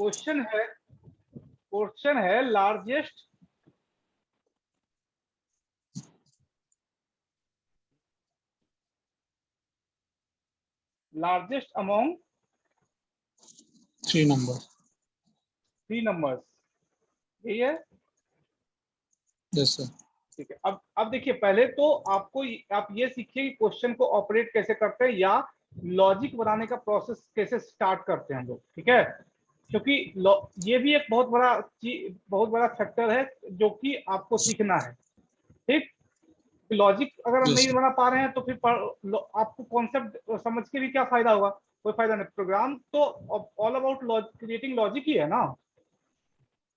Question है largest among three numbers, यही है। Yes sir. ठीक है, अब देखिए, पहले तो आपको आप ये सीखिए कि क्वेश्चन को ऑपरेट कैसे करते हैं या लॉजिक बनाने का प्रोसेस कैसे स्टार्ट करते हैं हम लोग। ठीक है, क्योंकि ये भी एक बहुत बड़ा फैक्टर है जो कि आपको सीखना है। ठीक, लॉजिक अगर हम Yes, नहीं बना पा रहे हैं तो फिर आपको कॉन्सेप्ट समझ के भी क्या फायदा होगा, कोई फायदा नहीं। प्रोग्राम तो ऑल अबाउट क्रिएटिंग लॉजिक ही है ना।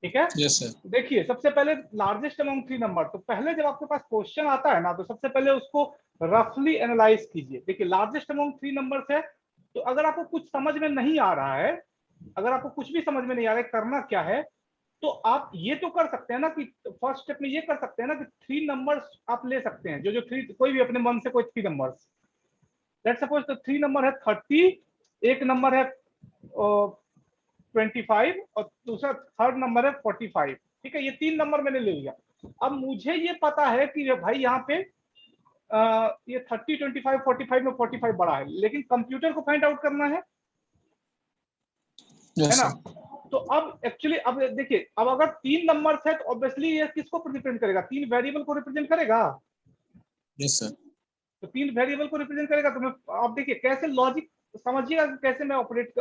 ठीक है, yes sir. देखिए, सबसे पहले लार्जेस्ट अमंग थ्री नंबर, तो पहले जब आपके पास क्वेश्चन आता है ना, तो सबसे पहले उसको रफली एनालाइज कीजिए। देखिए, लार्जेस्ट अमंग थ्री नंबर्स है, तो अगर आपको कुछ समझ में नहीं आ रहा है, अगर आपको कुछ भी समझ में नहीं आ रहा है करना क्या है, तो आप ये तो कर सकते हैं ना कि फर्स्ट स्टेप में ये कर सकते हैं ना कि थ्री नंबर्स आप ले सकते हैं, जो थ्री, कोई भी अपने मन से कोई थ्री नंबर्स। लेट्स सपोज तो थ्री नंबर है 30, एक नंबर है 25 और दूसरा थर्ड नंबर है 45। ठीक है, ये तीन नंबर मैंने ले लिया। अब मुझे ये पता है कि भाई यहाँ पे ये 30, 25, 45 में 45 बड़ा है, लेकिन कंप्यूटर को फाइंड आउट करना है Yes ना। sir. तो अब एक्चुअली अब देखिए, अब अगर तीन नंबर है तो ऑब्वियसली ये किसको रिप्रेजेंट करेगा, तीन वेरिएबल को रिप्रेजेंट करेगा। Yes sir. तो तीन वेरिएबल को रिप्रेजेंट करेगा, तो मैं, आप देखिए कैसे लॉजिक समझिएगा कैसे मैं ऑपरेट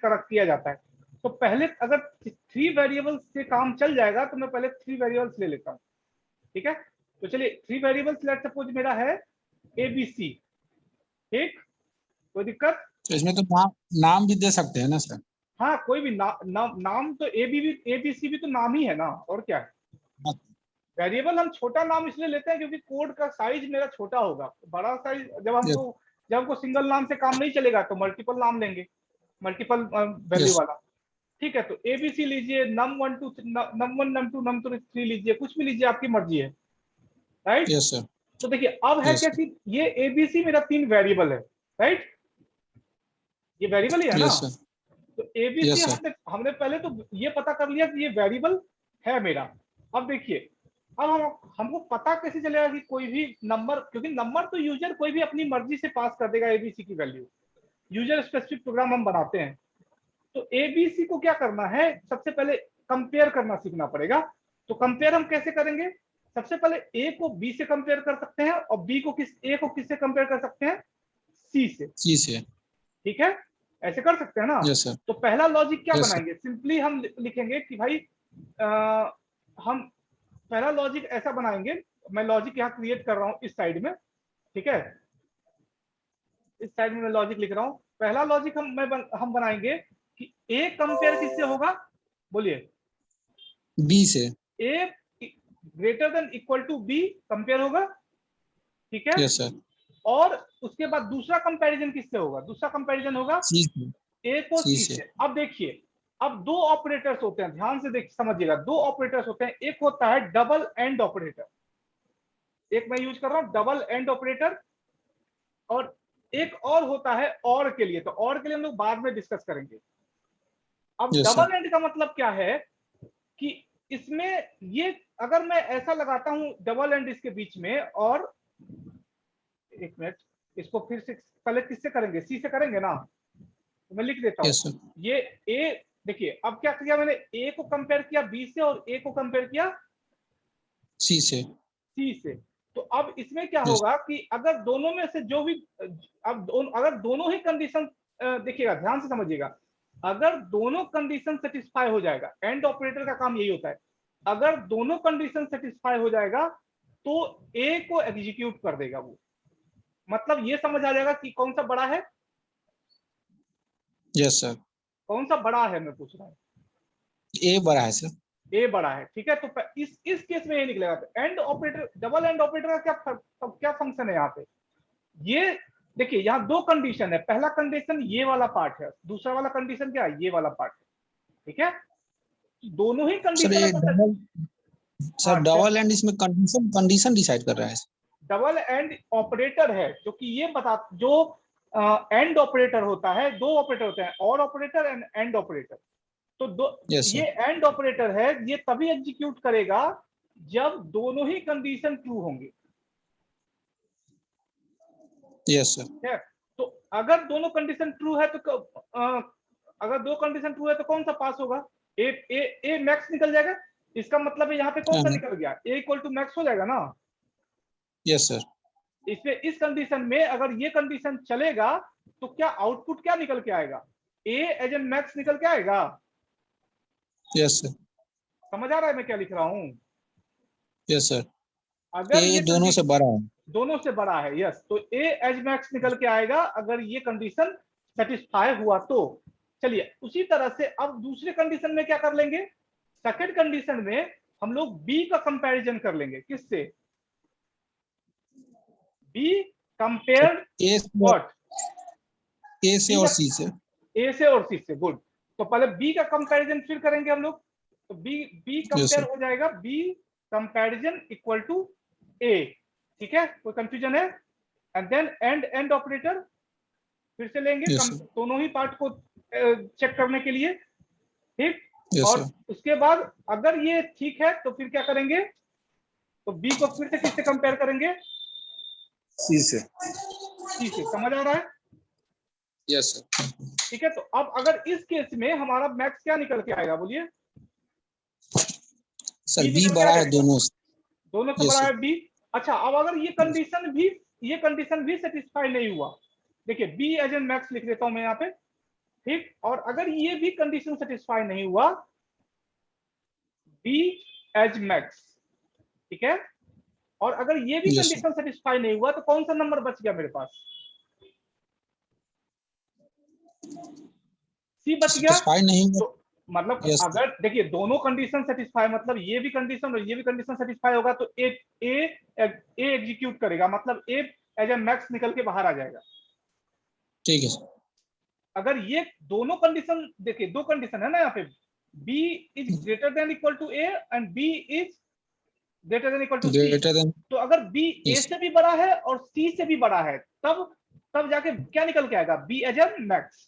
किया जाता है। तो पहले अगर थ्री वेरिएबल्स से काम चल जाएगा तो मैं पहले थ्री वेरिएबल्स ले लेता हूँ। ठीक है, तो चलिए थ्री वेरिएबल्स लेट सपोज मेरा है ABC। ठीक, कोई दिक्कत? तो इसमें तो नाम भी दे सकते हैं ना सर? हाँ, कोई भी नाम तो ABC भी तो नाम ही है ना, और क्या है। वेरिएबल हम छोटा नाम इसलिए लेते हैं क्योंकि कोड का साइज मेरा छोटा होगा। बड़ा साइज Yes, जब हमको सिंगल नाम से काम नहीं चलेगा तो मल्टीपल नाम लेंगे, मल्टीपल वैल्यू yes, वाला। ठीक है, तो ABC लीजिए, num1 num1 num2 num3 लीजिए, कुछ भी लीजिए, आपकी मर्जी है। Right, yes sir. तो देखिए अब है Yes, क्या कि ये ABC मेरा तीन वेरिएबल है। राइट, ये वेरिएबल ही है ना। yes sir. तो ABC Yes sir. हमने पहले तो ये पता कर लिया कि ये वेरिएबल है मेरा। अब देखिए, अब हमको पता कैसे चलेगा कि कोई भी नंबर, क्योंकि नंबर तो यूजर कोई भी अपनी मर्जी से पास कर देगा ABC की वैल्यू। यूजर स्पेसिफिक प्रोग्राम हम बनाते हैं, तो ABC को क्या करना है, सबसे पहले कंपेयर करना सीखना पड़ेगा। तो कंपेयर हम कैसे करेंगे, सबसे पहले A को B से कंपेयर कर सकते हैं और A को किससे कंपेयर कर सकते हैं, C से। जी से। ठीक है, ऐसे कर सकते हैं ना। Yes sir. तो पहला लॉजिक क्या Yes sir. बनाएंगे, सिंपली हम लिखेंगे कि भाई हम पहला लॉजिक ऐसा बनाएंगे, मैं लॉजिक यहाँ क्रिएट कर रहा हूँ इस साइड में। ठीक है, इस साइड में मैं लॉजिक लिख रहा हूँ। पहला लॉजिक हम बनाएंगे कि ए कंपेयर किससे होगा, बोलिए। B से। A greater than equal to B compare होगा। ठीक है, Yes sir. और उसके बाद दूसरा कंपैरिजन किससे होगा, दूसरा कंपैरिजन होगा C से। ए को C सी से। से। अब देखिए, अब दो ऑपरेटर्स होते हैं, ध्यान से देख समझिएगा, दो ऑपरेटर्स होते हैं। एक होता है डबल एंड ऑपरेटर, एक मैं यूज कर रहा हूं डबल एंड ऑपरेटर, और एक और होता है और के लिए। तो और के लिए हम लोग बाद में डिस्कस करेंगे। अब Yes sir. डबल एंड का मतलब क्या है कि इसमें ये, अगर मैं ऐसा लगाता हूं डबल एंड इसके बीच में, और एक मिनट, इसको फिर से पहले किससे करेंगे, सी से करेंगे ना। तो मैं लिख देता Yes हूं sir. ये ए। देखिए अब क्या किया मैंने, ए को कंपेयर किया बी से और ए को कंपेयर किया C से। सी से। तो अब इसमें क्या Yes. होगा कि अगर दोनों में से जो भी, अगर दोनों ही कंडीशन, देखिएगा ध्यान से समझिएगा, अगर दोनों कंडीशन सेटिस्फाई हो जाएगा, एंड ऑपरेटर का काम यही होता है, अगर दोनों कंडीशन सेटिस्फाई हो जाएगा तो ए को एग्जीक्यूट कर देगा वो। मतलब ये समझ आ जाएगा कि कौन सा बड़ा है, Yes sir. कौन सा बड़ा है, मैं पूछ रहा हूँ। A बड़ा है सर। ए बड़ा है। ठीक है, तो इस केस में ये निकलेगा। तो and operator, double and operator का क्या फंक्शन है यहाँ पे, ये देखिए यहाँ दो कंडीशन है। पहला कंडीशन ये वाला पार्ट है, दूसरा वाला कंडीशन क्या है, ये वाला पार्ट है। ठीक है, दोनों ही सर कंडीशन ये अगर, डबल, सर हाँ, डबल एंड इसमें कंडीशन डिसाइड कर रहा है। डबल एंड ऑपरेटर है जो कि ये बता, जो एंड ऑपरेटर होता है, दो ऑपरेटर होते हैं, और ऑपरेटर एंड एंड ऑपरेटर। तो Yes, ये sir. एंड ऑपरेटर है, ये तभी एग्जीक्यूट करेगा जब दोनों ही कंडीशन ट्रू होंगे। Yes, sir. है, तो अगर दोनों कंडीशन ट्रू है तो अगर दो कंडीशन ट्रू है तो कौन सा पास होगा? ए मैक्स निकल जाएगा। इसका मतलब है यहाँ पे कौन सा निकल गया? ए इक्वल टू मैक्स हो जाएगा ना। Yes, sir. इसमें इस कंडीशन में अगर ये कंडीशन चलेगा तो क्या आउटपुट क्या निकल के आएगा? ए एज एन मैक्स निकल के आएगा। Yes, sir. समझ आ रहा है मैं क्या लिख रहा हूं? Yes, sir. अगर ये ये दोनों से बड़ा है। दोनों से बड़ा है, यस, तो ए एज मैक्स निकल के आएगा अगर ये कंडीशन सेटिस्फाई हुआ तो। चलिए उसी तरह से अब दूसरे कंडीशन में क्या कर लेंगे? सेकंड कंडीशन में हम लोग बी का कंपैरिजन कर लेंगे। किससे? Be compare what? ए से और सी से। ए से और सी से, गुड। तो पहले बी का कंपैरिजन फिर करेंगे हम लोग। तो बी Yes, कंपेयर sir. हो जाएगा बी कंपैरिजन इक्वल टू ए। ठीक है, कोई कंफ्यूजन है? एंड देन एंड ऑपरेटर फिर से लेंगे Yes, sir. दोनों ही पार्ट को चेक करने के लिए। ठीक, Yes, और sir. उसके बाद अगर ये ठीक है तो फिर क्या करेंगे? तो बी को फिर से किससे कंपेयर करेंगे? सी से। सी से। समझ आ रहा है? Yes, sir. ठीक है, तो अब अगर इस केस में हमारा मैक्स क्या निकल के आएगा? बोलिए। सर बी बी निकल के आ बड़ा है जाएगा, दोनों से। दोनों से Yes, बड़ा sir. है बी। अच्छा, अब अगर ये कंडीशन भी सेटिस्फाई नहीं हुआ, देखिए बी एज एन मैक्स लिख देता हूं मैं यहाँ पे। ठीक, और अगर ये भी कंडीशन सेटिस्फाई नहीं हुआ, बी एज मैक्स। ठीक है, और अगर ये भी Yes, sir. कंडीशन सेटिस्फाई नहीं हुआ तो कौन सा नंबर बच गया मेरे पास? सी बच गया। Satisfy नहीं हुआ। तो मतलब Yes, sir. अगर देखिए दोनों कंडीशन सेटिस्फाई, मतलब ये भी कंडीशन और ये भी कंडीशन सेटिस्फाई होगा तो ए एग्जीक्यूट करेगा, मतलब ए एज ए मैक्स निकल के बाहर आ जाएगा। ठीक है सर। अगर ये दोनों कंडीशन, देखिए दो कंडीशन है ना यहाँ पे, b is greater than equal to A and b is greater than equal to C. Greater than. तो अगर b a से भी बड़ा है और c से भी बड़ा है, तब जाके क्या निकल के आएगा? b as in max.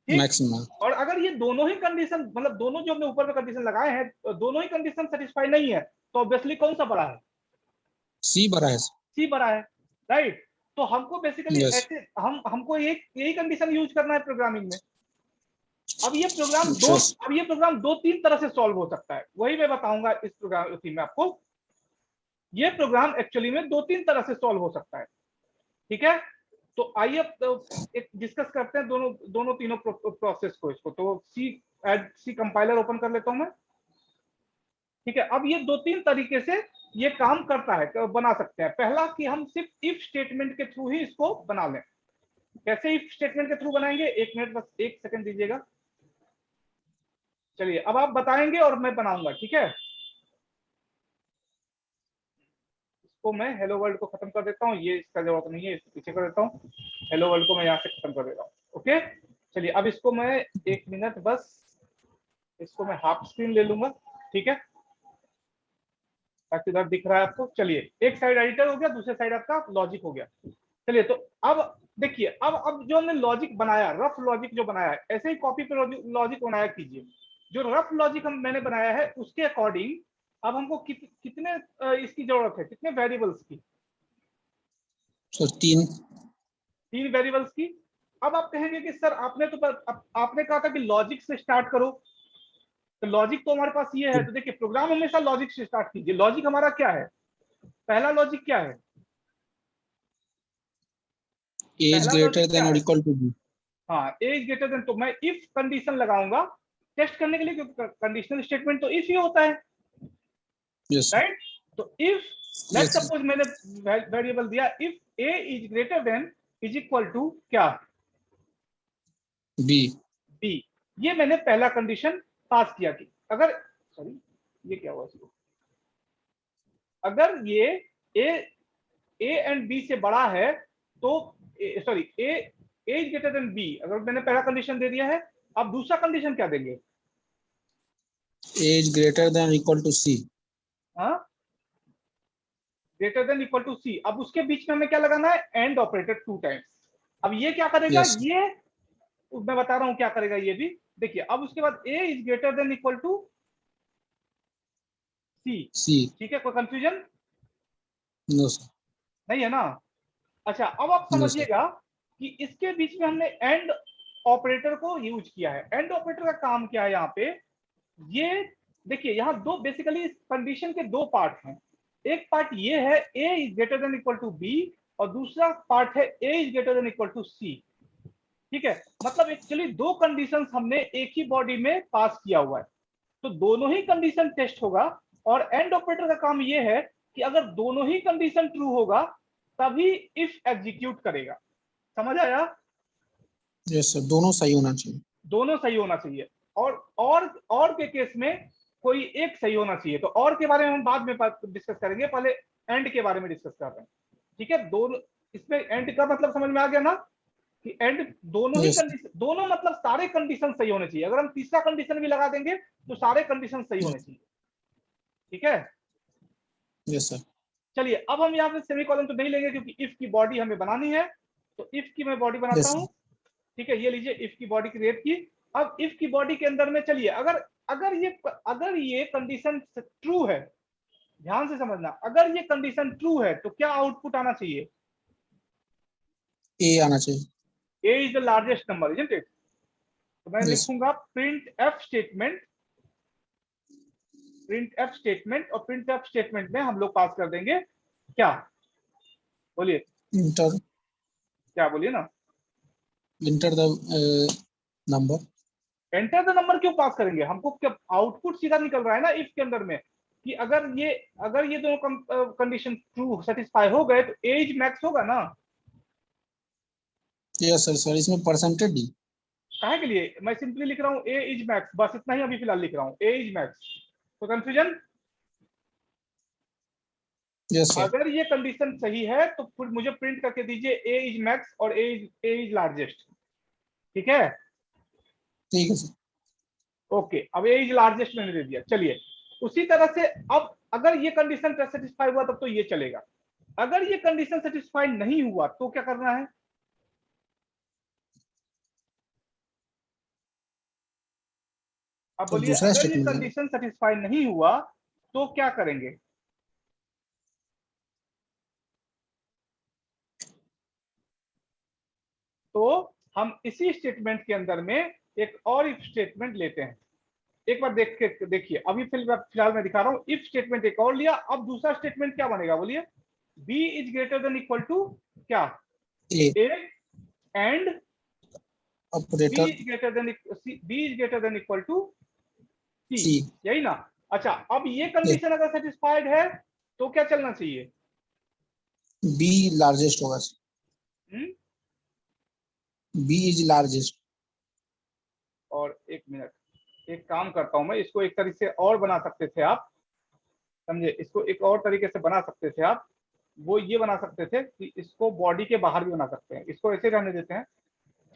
ठीक, मैक्सिमम। और अगर ये दोनों ही कंडीशन, मतलब दोनों जो हमने ऊपर में कंडीशन लगाए हैं, दोनों ही कंडीशन सेटिस्फाई नहीं है, तो ऑब्वियसली कौन सा बड़ा है? सी बड़ा है सर। सी बड़ा है, राइट। तो हमको बेसिकली यस। ऐसे हमको यही कंडीशन यूज करना है प्रोग्रामिंग में। अब ये प्रोग्राम दो तीन तरह से सॉल्व हो सकता है, वही मैं बताऊंगा इस प्रोग्राम में आपको। ये प्रोग्राम एक्चुअली में दो तीन तरह से सॉल्व हो सकता है। ठीक है, तो आइए एक डिस्कस करते हैं दोनों तीनों प्रोसेस को। इसको तो सी कंपाइलर ओपन कर लेता हूं मैं। ठीक है, अब ये दो तीन तरीके से ये काम करता है, बना सकते हैं। पहला कि हम सिर्फ इफ स्टेटमेंट के थ्रू ही इसको बना लें। कैसे इफ स्टेटमेंट के थ्रू बनाएंगे? एक मिनट, बस एक सेकंड दीजिएगा। चलिए, अब आप बताएंगे और मैं बनाऊंगा, ठीक है। इसको मैं हेलो वर्ल्ड को खत्म कर देता हूँ, ये इसका जरूरत नहीं है, इसको पीछे कर देता हूँ। हेलो वर्ल्ड को मैं यहाँ से खत्म कर देता हूँ। ओके, चलिए अब इसको मैं एक मिनट, बस इसको मैं हाफ स्क्रीन ले लूंगा, ठीक है, ताकि इधर दिख रहा है आपको। चलिए, एक साइड एडिटर हो गया, दूसरे साइड आपका लॉजिक हो गया। चलिए, तो अब देखिए, अब जो हमने लॉजिक बनाया, रफ लॉजिक जो बनाया है, ऐसे ही कॉपी पे लॉजिक बनाया कीजिए। जो रफ लॉजिक मैंने बनाया है उसके अकॉर्डिंग अब हमको कितने इसकी जरूरत है, कितने वेरिएबल्स की? सर तीन। तीन वेरिएबल्स की। अब आप कहेंगे कि सर आपने कहा था कि लॉजिक से स्टार्ट करो, तो लॉजिक तो हमारे पास ये है। तो देखिए, प्रोग्राम हमेशा लॉजिक से स्टार्ट कीजिए। लॉजिक हमारा क्या है? पहला लॉजिक क्या है? एज पहला ग्रेटर लॉजिक क्या देन और है? Equal to B. हाँ, एज ग्रेटर देन, तो मैं इफ कंडीशन लगाऊंगा टेस्ट करने के लिए, क्योंकि कंडीशनल स्टेटमेंट तो इफ ही होता है, यस राइट। तो इफ लेट यस सपोज मैंने वेरिएबल दिया if A is greater than is equal to क्या? बी। बी। ये मैंने पहला कंडीशन पास किया कि अगर, सॉरी ये क्या हुआ इसको, अगर ये ए एंड बी से बड़ा है तो, sorry A is greater than B, अगर मैंने पहला कंडीशन दे दिया है। अब दूसरा कंडीशन क्या देंगे? A is greater than equal to C. हाँ, greater than equal to C. अब उसके बीच में हमें क्या लगाना है? And operator 2 times. अब ये क्या करेगा? यस ये मैं बता रहा हूं क्या करेगा ये भी। देखिए अब उसके बाद a is greater than equal to c, C. ठीक है, कोई कंफ्यूजन No, sir. नहीं है ना? अच्छा अब आप No, sir. समझिएगा कि इसके बीच में हमने एंड ऑपरेटर को यूज किया है। एंड ऑपरेटर का काम क्या है यहाँ पे, ये देखिए यहाँ दो बेसिकली कंडीशन के दो पार्ट हैं। एक पार्ट ये है a is greater than equal to b, और दूसरा पार्ट है a is greater than equal to c, ठीक है। मतलब एक्चुअली दो कंडीशंस हमने एक ही बॉडी में पास किया हुआ है, तो दोनों ही कंडीशन टेस्ट होगा। और एंड ऑपरेटर का काम ये है कि अगर दोनों ही कंडीशन ट्रू होगा तभी इफ एग्जीक्यूट करेगा। समझ आया? Yes, sir. दोनों सही होना चाहिए. दोनों सही होना चाहिए, और के केस में कोई एक सही होना चाहिए। तो और के बारे में हम बाद में डिस्कस करेंगे, पहले एंड के बारे में डिस्कस कर रहे हैं, ठीक है। दोनों इसमें एंड का मतलब समझ में आ गया ना, कि एंड दोनों ही Yes. कंडीशन, दोनों मतलब सारे कंडीशन सही होने चाहिए। अगर हम तीसरा कंडीशन भी लगा देंगे तो सारे कंडीशन सही होने चाहिए, ठीक है। Yes, sir. चलिए अब हम यहाँ पे सेमीकोलन तो नहीं लेंगे क्योंकि इफ की बॉडी हमें बनानी है, तो इफ की मैं बॉडी बनाता Yes, हूँ, sir. ठीक है। ये लीजिए इफ की बॉडी क्रिएट की। अब इफ की बॉडी के अंदर में चलिए, अगर अगर ये कंडीशन ट्रू है, ध्यान से समझना, अगर ये कंडीशन ट्रू है तो क्या आउटपुट आना चाहिए? A आना चाहिए. a is the largest number, isn't it? तो मैं Yes. लिखूंगा print F statement, print F statement, और प्रिंट एफ स्टेटमेंट में हम लोग पास कर देंगे क्या, बोलिए Enter क्या, बोलिए ना। the number. Enter the number क्यों पास करेंगे? हमको क्या आउटपुट सीधा निकल रहा है ना इफ के अंदर में, कि अगर ये दोनों कंडीशन ट्रू सेटिस्फाई हो गए तो एज मैक्स होगा ना। Yes, sir. Sir, इसमें परसेंटेज डी. काहे के लिए? मैं सिंपली लिख रहा हूँ ए इज मैक्स, बस इतना ही अभी फिलहाल लिख रहा हूँ, ए इज मैक्स। तो कंफ्यूजन? Yes, sir. अगर ये कंडीशन सही है तो फिर मुझे प्रिंट करके दीजिए ए इज मैक्स और ए इज लार्जेस्ट, ठीक है। ठीक है सर. ओके, अब ए इज लार्जेस्ट मैंने दे दिया। चलिए उसी तरह से अब अगर ये कंडीशन सेटिस्फाई हुआ तब तो ये चलेगा। अगर ये कंडीशन सेटिस्फाई नहीं हुआ तो क्या करना है? अब तो बोलिए, दूसरा अगर ये स्टेटमेंट है. कंडीशन सेटिस्फाई नहीं हुआ तो क्या करेंगे? तो हम इसी स्टेटमेंट के अंदर में एक और इफ स्टेटमेंट लेते हैं। एक बार देखिए, अभी फिलहाल मैं दिखा रहा हूं। इफ स्टेटमेंट एक और लिया, अब दूसरा स्टेटमेंट क्या बनेगा, बोलिए। b is greater than equal to क्या? A. a and operator b is greater than equal to c, C. यही ना? अच्छा अब ये कंडीशन अगर सेटिस्फाइड है तो क्या चलना चाहिए? B लार्जेस्ट होगा. हुँ? B is largest. और एक मिनट, एक काम करता हूं मैं, इसको एक तरीके से और बना सकते थे आप, समझे? इसको एक और तरीके से बना सकते थे आप। वो ये बना सकते थे कि इसको बॉडी के बाहर भी बना सकते हैं। इसको ऐसे रहने देते हैं,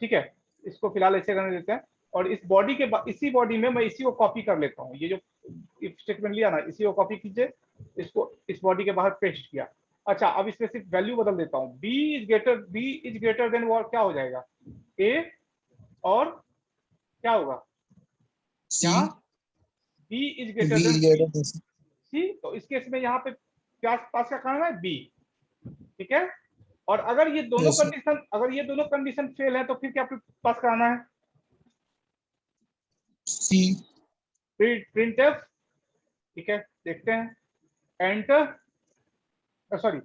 ठीक है। इसको फिलहाल ऐसे रहने देते हैं, और इस बॉडी के इसी बॉडी में मैं इसी को कॉपी कर लेता हूँ। ये जो इफ स्टेटमेंट लिया ना, इसी को कॉपी कीजिए, इसको इस बॉडी के बाहर पेस्ट किया। अच्छा अब इसमें सिर्फ वैल्यू बदल देता हूँ। b इज ग्रेटर देन वो क्या हो जाएगा? a, और क्या होगा C. यहाँ? b is B greater is then greater. c, तो इस केस में यहाँ पे क्या पास का करना है? b, ठीक है। और अगर ये दोनों Yes, कंडीशन फेल है तो फिर क्या पास कराना है? C. प्रिंटफ, ठीक है। देखते हैं, enter, sorry,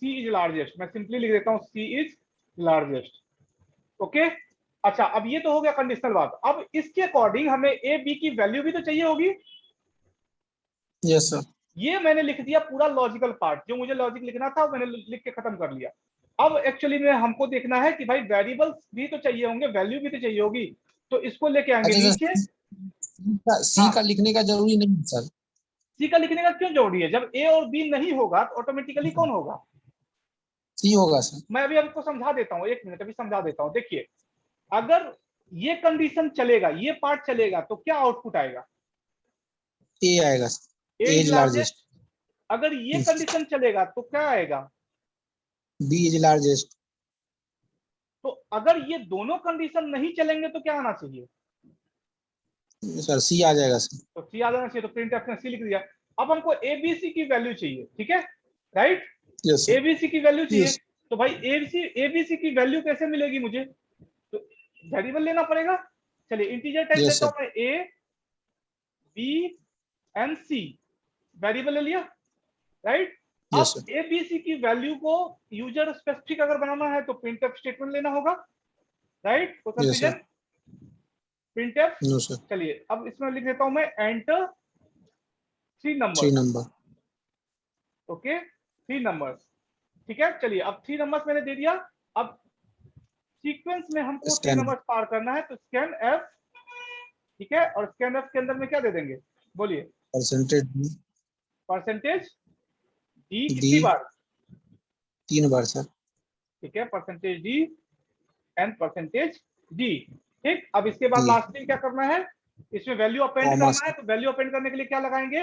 C is largest, मैं सिंपली लिख देता हूं सी इज लार्जेस्ट, ओके। अच्छा अब ये तो हो गया कंडीशनल बात। अब इसके अकॉर्डिंग हमें ए बी की वैल्यू भी तो चाहिए होगी। Yes, sir. ये मैंने लिख दिया पूरा लॉजिकल पार्ट, जो मुझे लॉजिक लिखना था मैंने लिख के खत्म कर लिया। अब एक्चुअली में हमको देखना है कि भाई वेरिएबल्स भी तो चाहिए होंगे, वैल्यू भी तो चाहिए होगी, तो इसको लेके आएंगे अच्छा नीचे। सर, C हाँ, का लिखने का जरूरी नहीं है सर. सी का लिखने का क्यों जरूरी है? जब ए और बी नहीं होगा तो ऑटोमेटिकली कौन होगा? C होगा सर. मैं अभी आपको समझा देता हूँ, एक मिनट अभी समझा देता हूँ। देखिए अगर ये कंडीशन चलेगा, ये पार्ट चलेगा, तो क्या आउटपुट आएगा? A आएगा sir. A A is is largest. Largest. अगर ये कंडीशन चलेगा तो क्या आएगा? B is largest. तो अगर ये दोनों कंडीशन नहीं चलेंगे तो क्या आना चाहिए? सर सी आ जाएगा सर। तो सी आ जाना चाहिए, तो प्रिंट एफ ने सी लिख दिया। अब हमको एबीसी की वैल्यू चाहिए, ठीक है, राइट? Yes sir. एबीसी की वैल्यू चाहिए, यस तो भाई एबीसी की वैल्यू कैसे मिलेगी मुझे? तो वेरिएबल लेना पड़ेगा। चलिए इंटीजर टाइप यस लेता सर। हूं मैं, A B and C, variable ले लिया, राइट? यस अब सर। एबीसी की वैल्यू को यूजर स्पेसिफिक अगर बनाना है तो प्रिंटफ स्टेटमेंट लेना होगा, राइट? कोई yes sir. Confusion? Printf, no sir. चलिए अब इसमें लिख देता हूं मैं enter 3 3 number, number. Okay 3 number, ठीक है। चलिए अब 3 नंबर्स मैंने दे दिया। अब सीक्वेंस में हमको 3 स्कैन। नंबर्स पार करना है, तो स्कैन एफ, ठीक है, और स्कैन एफ के अंदर में क्या दे देंगे, बोलिए? परसेंटेज परसेंटेज डी डी कितनी बार? 3 बार सर। ठीक है, percentage D and percentage D, ठीक। अब इसके बाद डी लास्ट में क्या करना है, इसमें वैल्यू अपेंड कॉमा करना है, सर। तो वैल्यू अपेंड करने के लिए क्या लगाएंगे?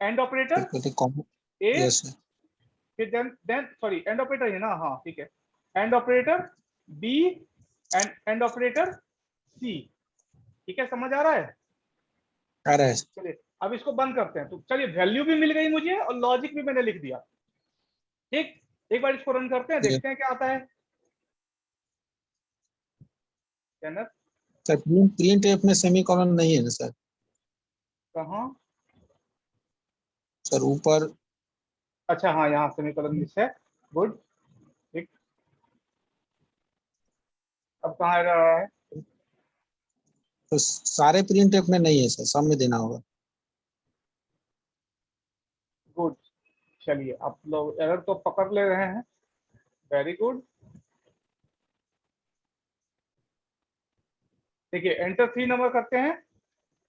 एंड ऑपरेटर, कहते कॉमा। A, yes sir. फिर देन सॉरी एंड ऑपरेटर है ना, हाँ ठीक है, and operator B and and operator C, ठीक है, समझ आ रहा है? आ रहा है सर। चलिए अब इसको बंद करते हैं। तो चलिए वैल्यू भी मिल गई मुझे और लॉजिक भी मैंने लिख दिया, ठीक। एक बार इसको रन करते हैं, ये- देखते हैं क्या आता है। स्कैनर सर प्रिंट एफ में सेमीकोलन नहीं है ना सर। कहाँ? सर ऊपर। अच्छा हाँ, यहाँ सेमीकोलन मिस है, गुड, ठीक। अब कहाँ आ रहा है? तो सारे प्रिंट एफ में नहीं है सर, सब में देना होगा। गुड, चलिए आप लोग एरर तो पकड़ ले रहे हैं, वेरी गुड। देखिए एंटर 3 नंबर करते हैं,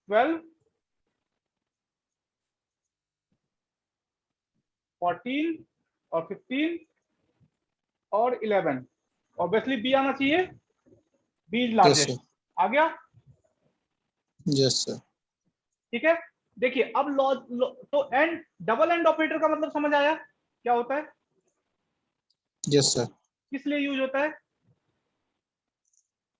12 14 और 15 और 11, ऑब्वियसली बी आना चाहिए, B is yes sir. Largest, आ गया, यस सर। ठीक है। देखिए अब तो एंड, डबल एंड ऑपरेटर का मतलब समझ आया क्या होता है, यस सर। किस लिए यूज होता है?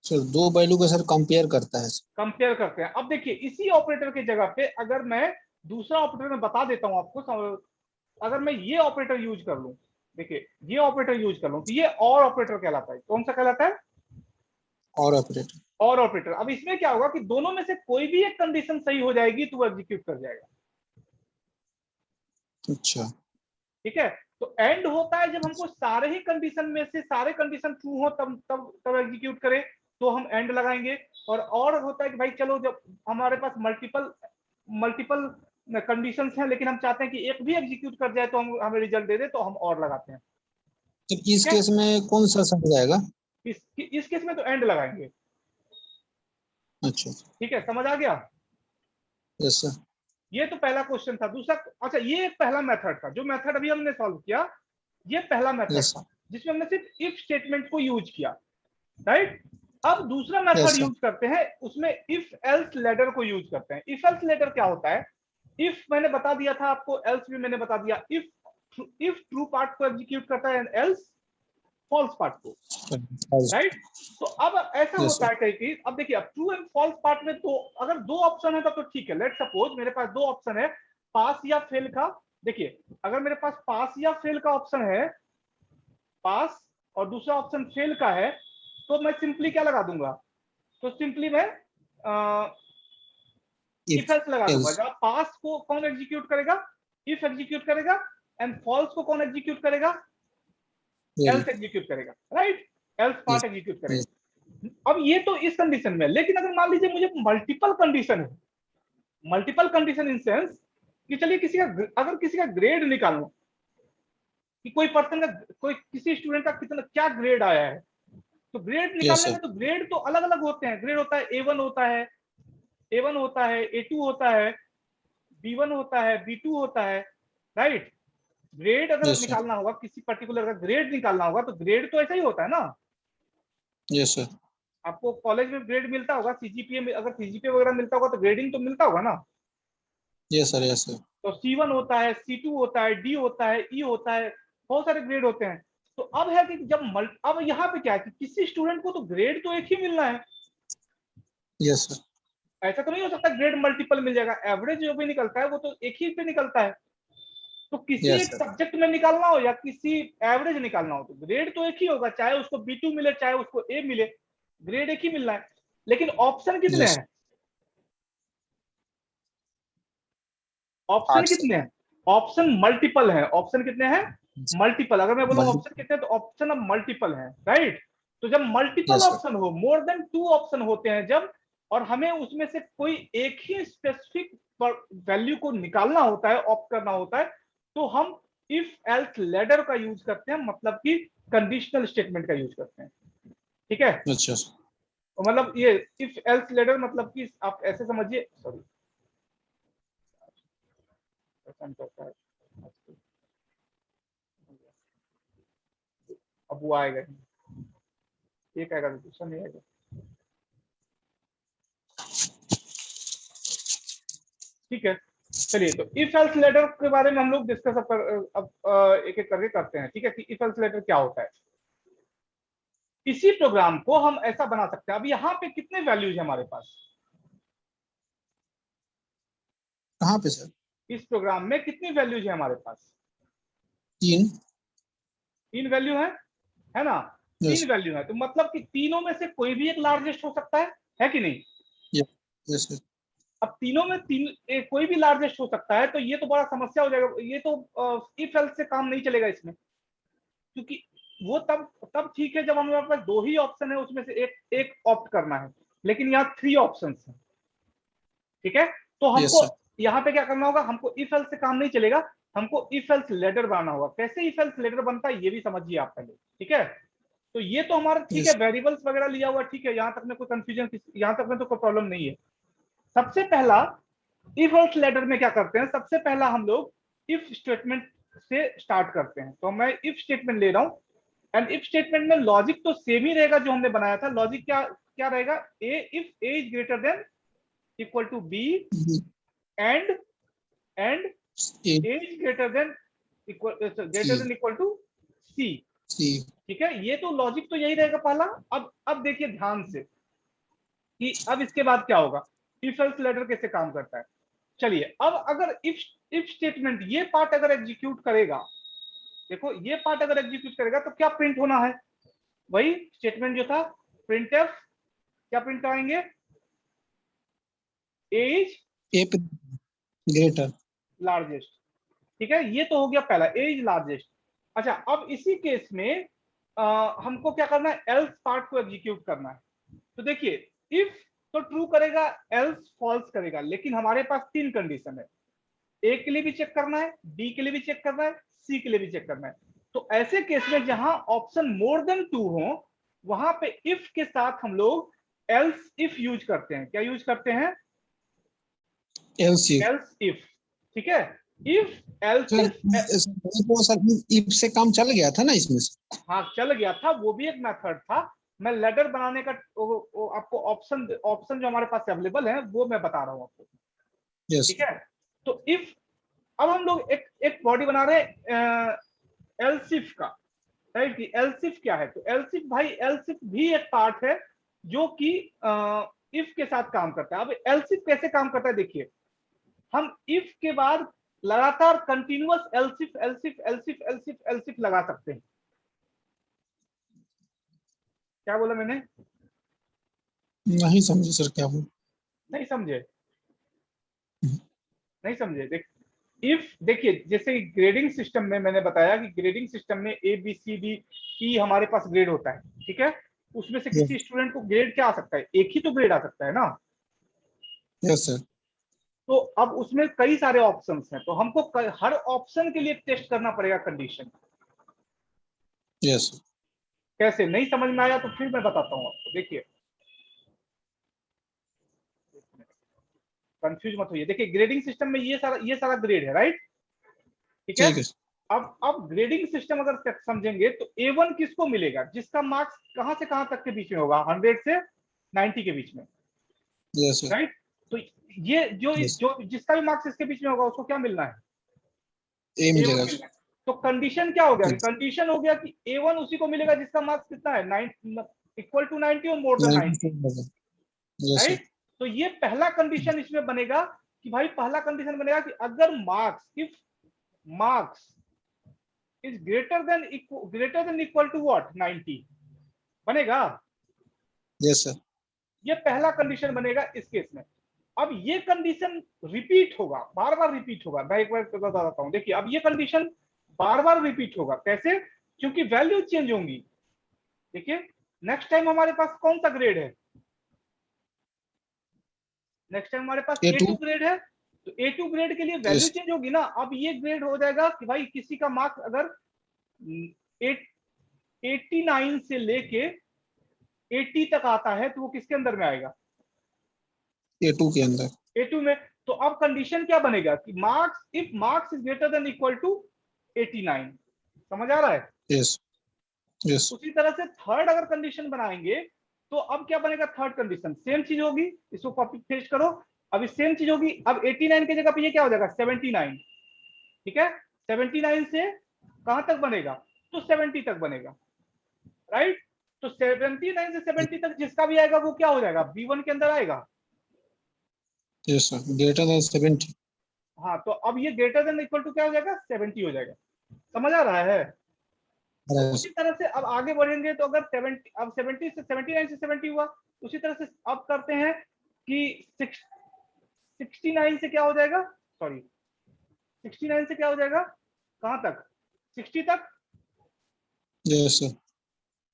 सर दो वैल्यू को सर कंपेयर करता है सर। कंपेयर करते हैं। अब देखिए इसी ऑपरेटर की जगह पे अगर मैं दूसरा ऑपरेटर में बता देता हूं आपको, अगर मैं ये ऑपरेटर यूज कर लूं, देखिए ये ऑपरेटर यूज कर लूं, तो ये और ऑपरेटर कहलाता है। कौन सा कहलाता है? और ऑपरेटर। और ऑपरेटर। अब इसमें क्या होगा कि दोनों में से कोई भी एक कंडीशन सही हो जाएगी तो वो एग्जीक्यूट कर जाएगा, अच्छा। ठीक है। तो एंड होता है जब हमको सारे ही कंडीशन में से सारे कंडीशन ट्रू हो तब तब तब एग्जीक्यूट करे, तो हम एंड लगाएंगे। और होता है कि भाई चलो जब हमारे पास मल्टीपल मल्टीपल कंडीशंस हैं लेकिन हम चाहते हैं कि एक भी एग्जीक्यूट कर जाए तो हम हमें रिजल्ट दे दे, तो हम और लगाते हैं, तो ठीक इस है। केस में कौन सा सर जाएगा? इस केस में तो एंड लगाएंगे, अच्छा। ठीक है, समझ आ गया? Yes sir. ये तो पहला क्वेश्चन था। दूसरा, अच्छा ये एक पहला मेथड था, जो मेथड अभी हमने सॉल्व किया, ये पहला मेथड यस था जिसमें हमने सिर्फ इफ स्टेटमेंट को यूज किया, राइट। अब दूसरा मेथड यस सर। यूज करते हैं, उसमें इफ एल्स लेटर को यूज करते हैं। इफ एल्स लेटर क्या होता है? इफ मैंने बता दिया था आपको, एल्स भी मैंने बता दिया। इफ ट्रू पार्ट को एग्जीक्यूट करता है एंड एल्स फॉल्स पार्ट को, राइट। तो अब ऐसा यस होता सर। है कई चीज, अब देखिए अब ट्रू एंड फॉल्स पार्ट में तो अगर दो ऑप्शन है तब तो ठीक है। लेट सपोज मेरे पास दो ऑप्शन है, पास या फेल का। देखिए अगर मेरे पास पास या फेल का ऑप्शन है, पास, और दूसरा ऑप्शन फेल का है, तो मैं सिंपली क्या लगा दूंगा? तो सिंपली मैं इफ इफ एल्स लगा दूंगा। एल्स। जब पास को कौन एग्जीक्यूट करेगा? इफ एग्जीक्यूट करेगा, एंड फॉल्स को कौन एग्जीक्यूट करेगा? वेल। एल्स एग्जीक्यूट करेगा, right. Else part yes. Execute yes. करेगा। अब ये तो इस कंडीशन में, लेकिन अगर मान लीजिए मुझे मल्टीपल कंडीशन है, मल्टीपल कंडीशन इन सेंस कि चलिए किसी का, अगर किसी का ग्रेड निकालना, कि कोई पर्सन का, कोई किसी स्टूडेंट का कितना क्या ग्रेड आया है, तो ग्रेड यस निकालने सर। में तो ग्रेड तो अलग अलग होते हैं। ग्रेड होता है A1 होता है, A1 होता है, A2 होता है, B1 होता है, B2 होता है, राइट। ग्रेड अगर यस सर। निकालना होगा, किसी पर्टिकुलर का ग्रेड निकालना होगा, तो ग्रेड तो ऐसा ही होता है ना। Yes sir. आपको कॉलेज में ग्रेड मिलता होगा, सीजीपीए में अगर सीजीपीए वगैरह मिलता होगा तो ग्रेडिंग तो मिलता होगा ना। Yes sir. Yes sir. तो C1 होता है, C2 होता है, D होता है, E होता है, बहुत सारे ग्रेड होते हैं। तो अब है कि अब यहाँ पे क्या है कि किसी स्टूडेंट को तो ग्रेड तो एक ही मिलना है। Yes sir. ऐसा तो नहीं हो सकता ग्रेड मल्टीपल मिल जाएगा, एवरेज जो भी निकलता है वो तो एक ही पे निकलता है। तो किसी यस एक सर। सब्जेक्ट में निकालना हो या किसी एवरेज निकालना हो तो ग्रेड तो एक ही होगा, चाहे उसको B2 मिले चाहे उसको A मिले, ग्रेड एक ही मिलना है। लेकिन ऑप्शन कितने यस हैं? Option 8 sir. कितने हैं? ऑप्शन मल्टीपल है। ऑप्शन कितने हैं? मल्टीपल। अगर मैं बोलूं मल्टी ऑप्शन कितने, तो ऑप्शन अब मल्टीपल है, राइट। तो जब मल्टीपल यस सर। ऑप्शन हो, मोर देन 2 ऑप्शन होते हैं जब, और हमें उसमें से कोई एक ही स्पेसिफिक वैल्यू को निकालना होता है, ऑप्ट करना होता है, तो हम इफ एल्स लेडर का यूज करते हैं, मतलब कि कंडीशनल स्टेटमेंट का यूज करते हैं। ठीक है। अच्छा सर। तो मतलब ये इफ एल्स लेडर मतलब कि आप ऐसे समझिए, सॉरी अब वो आएगा, एक आएगा तो दूसरा नहीं आएगा। ठीक है, चलिए तो इफ एल्स लेटर के बारे में हम लोग डिस्कस अब एक एक करके करते हैं। ठीक है कि इफ एल्स लेटर क्या होता है। इसी प्रोग्राम को हम ऐसा बना सकते हैं। अब यहाँ पे कितने वैल्यूज है हमारे पास? कहाँ पे सर? इस प्रोग्राम में कितनी वैल्यूज है हमारे पास? 3। 3 वैल्यू है ना? यस। 3 वैल्यू है, तो मतलब कि तीनों में से कोई भी एक लार्जेस्ट हो सकता है कि नहीं? Yes sir. अब तीनों में कोई भी लार्जेस्ट हो सकता है, तो ये तो बड़ा समस्या हो जाएगा। ये तो इफ एल्स से काम नहीं चलेगा इसमें, क्योंकि वो तब ठीक है जब हमारे पास 2 ही ऑप्शन है, उसमें से एक एक ऑप्ट करना है। लेकिन यहाँ 3 ऑप्शन है। ठीक है, तो यस हमको सर। यहाँ पे क्या करना होगा, हमको इफ एल्स से काम नहीं चलेगा, हमको इफ एल्स लेटर बनाना होगा। कैसे इफ एल्स लेटर बनता है ये भी समझिए आप पहले। ठीक है, तो ये तो हमारा ठीक है, यस। वेरिएबल्स वगैरह लिया हुआ ठीक है, यहाँ तक में कोई कंफ्यूजन, यहाँ तक में तो कोई प्रॉब्लम नहीं है। सबसे पहला इफ एल्स लेटर में क्या करते हैं, सबसे पहला हम लोग इफ स्टेटमेंट से स्टार्ट करते हैं। तो मैं इफ स्टेटमेंट ले रहा हूं, एंड इफ स्टेटमेंट में लॉजिक तो सेम ही रहेगा जो हमने बनाया था। लॉजिक क्या क्या रहेगा? A if A is greater than equal to B, and and A A is greater than equal to C. C. ठीक है, ये तो लॉजिक तो यही रहेगा पहला। अब देखिए ध्यान से कि अब इसके बाद क्या होगा, इफ एल्स लेटर कैसे काम करता है। चलिए, अब अगर इफ स्टेटमेंट ये पार्ट अगर एग्जीक्यूट करेगा, देखो ये पार्ट अगर एग्जीक्यूट करेगा तो क्या प्रिंट होना है? वही स्टेटमेंट जो था, प्रिंटफ। क्या प्रिंट कराएंगे? एज ए पे ग्रेटर। लार्जेस्ट। ठीक है, ये तो हो गया पहला, एज लार्जेस्ट। अच्छा, अब इसी केस में हमको क्या करना है, एल्स पार्ट को एग्जीक्यूट करना है। तो देखिए, इफ तो ट्रू करेगा, एल्स फॉल्स करेगा। लेकिन हमारे पास 3 कंडीशन है, ए के लिए भी चेक करना है, बी के लिए भी चेक करना है, सी के लिए भी चेक करना है। तो ऐसे केस में जहां ऑप्शन मोर देन 2 हो, वहां पे इफ के साथ हम लोग एल्स इफ यूज करते हैं। क्या यूज करते हैं? एलसी। Else if. ठीक है, इफ एल्स सर इफ। तो सर इफ से काम चल गया था ना इसमें से। हाँ, चल गया था, वो भी एक मेथड था। मैं लेडर बनाने का वो आपको ऑप्शन ऑप्शन जो हमारे पास अवेलेबल है वो मैं बता रहा हूँ आपको। यस। ठीक है, तो इफ अब हम लोग एक एक बॉडी बना रहे हैं एलसिफ का, राइट। कि एलसिफ क्या है, तो एलसिफ भाई, एलसिफ भी एक पार्ट है जो कि इफ के साथ काम करता है। अब एलसिफ कैसे काम करता है देखिए, हम इफ के बाद लगातार continuous else if else if else if else if else if लगा सकते हैं। क्या बोला मैंने? नहीं समझे सर क्या बोल। नहीं समझे? नहीं समझे? इफ देखिए, जैसे ग्रेडिंग सिस्टम में मैंने बताया कि ग्रेडिंग सिस्टम में ए बी सी डी ई हमारे पास ग्रेड होता है। ठीक है, उसमें से किसी स्टूडेंट को ग्रेड क्या आ सकता है? एक ही तो ग्रेड आ सकता है ना। Yes sir. तो अब उसमें कई सारे ऑप्शंस हैं, तो हमको हर ऑप्शन के लिए टेस्ट करना पड़ेगा कंडीशन। यस। कैसे? नहीं समझ में आया तो फिर मैं बताता हूँ आपको। देखिए, कंफ्यूज मत होइए। देखिए, ग्रेडिंग सिस्टम में ये सारा ग्रेड है, राइट। ठीक है, ठीक है। अब ग्रेडिंग सिस्टम अगर समझेंगे तो A1 किसको मिलेगा? जिसका मार्क्स कहां से कहां तक के बीच में होगा, 100 से 90 के बीच में, यस सर। राइट। तो ये जो यस। जो जिसका भी मार्क्स इसके बीच में होगा उसको क्या मिलना है? ए A1 मिलेगा। मिलना है। तो कंडीशन क्या हो गया? Yes. कंडीशन हो गया कि A1 उसी को मिलेगा जिसका मार्क्स कितना है, 9 इक्वल टू 90 और more than 90, 94 yes sir right. तो ये पहला कंडीशन इसमें बनेगा कि भाई पहला कंडीशन बनेगा कि अगर marks, if marks is greater than equal to what, 90 बनेगा। yes sir ये पहला कंडीशन बनेगा इस केस में। अब ये कंडीशन रिपीट होगा, बार बार रिपीट होगा। मैं एक बार बता देता हूं, देखिए अब ये कंडीशन बार बार रिपीट होगा। कैसे? क्योंकि वैल्यू चेंज होंगी। देखिए नेक्स्ट टाइम हमारे पास कौन सा ग्रेड है? नेक्स्ट टाइम हमारे पास A2 A2 ग्रेड है, तो A2 ग्रेड के लिए वैल्यू yes चेंज होगी ना। अब ये ग्रेड हो जाएगा कि भाई किसी का मार्क्स अगर 89 से लेके 80 तक आता है तो वो किसके अंदर में आएगा? A2 के अंदर A2 में। तो अब कंडीशन क्या बनेगा कि marks, if marks is greater than equal to 89। समझ आ रहा है? yes yes उसी तरह से थर्ड अगर कंडीशन बनाएंगे तो अब क्या बनेगा? थर्ड कंडीशन सेम चीज होगी, इसको कॉपी पेस्ट करो। अभी सेम चीज होगी, अब 89 की जगह पे ये क्या हो जाएगा? 79। ठीक है, 79 से कहां तक बनेगा? तो 70 तक बनेगा, राइट। तो 79 से 70 तक जिसका भी आएगा वो क्या हो जाएगा? B1 के अंदर आएगा। yes sir greater than 70 हाँ, तो अब ये ग्रेटर देन इक्वल टू क्या हो जाएगा? 70 हो जाएगा। समझ आ रहा है? तो yes उसी तरह से अब आगे बढ़ेंगे तो अगर 70, अब 70 से 79 से 70 हुआ, उसी तरह से अब करते हैं कि 69 से क्या हो जाएगा? सॉरी, 69 से क्या हो जाएगा? कहां तक? 60 तक। yes sir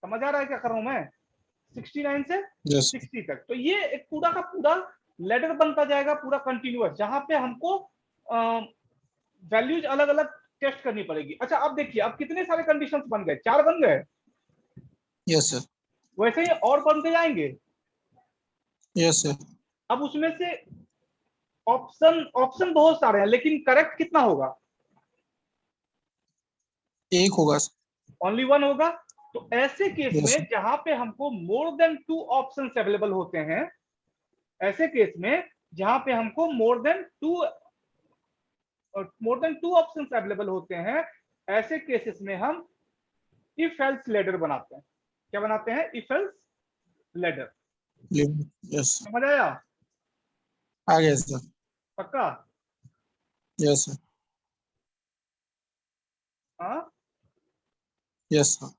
समझ आ रहा है क्या कर रहा हूं मैं? 69 से yes 60 तक। तो ये एक पूरा का पूरा लेडर बनता जाएगा, पूरा कंटिन्यूअस, जहां पे हमको वैल्यूज अलग अलग टेस्ट करनी पड़ेगी। अच्छा अब देखिए, अब कितने सारे कंडीशंस बन गए? 4 बन गए। yes sir वैसे ही और बनते जाएंगे। yes sir अब उसमें से ऑप्शन ऑप्शन बहुत सारे हैं, लेकिन करेक्ट कितना होगा? एक होगा ओनली वन होगा। तो ऐसे केस yes में जहां पे हमको मोर देन 2 ऑप्शंस अवेलेबल होते हैं, ऐसे केस में जहां पे हमको more than two options available होते हैं, ऐसे केसेस में हम इफ एल्स लेडर बनाते हैं। क्या बनाते हैं? If else ladder. yes समझ आया? आ गया sir पक्का? yes sir हाँ yes sir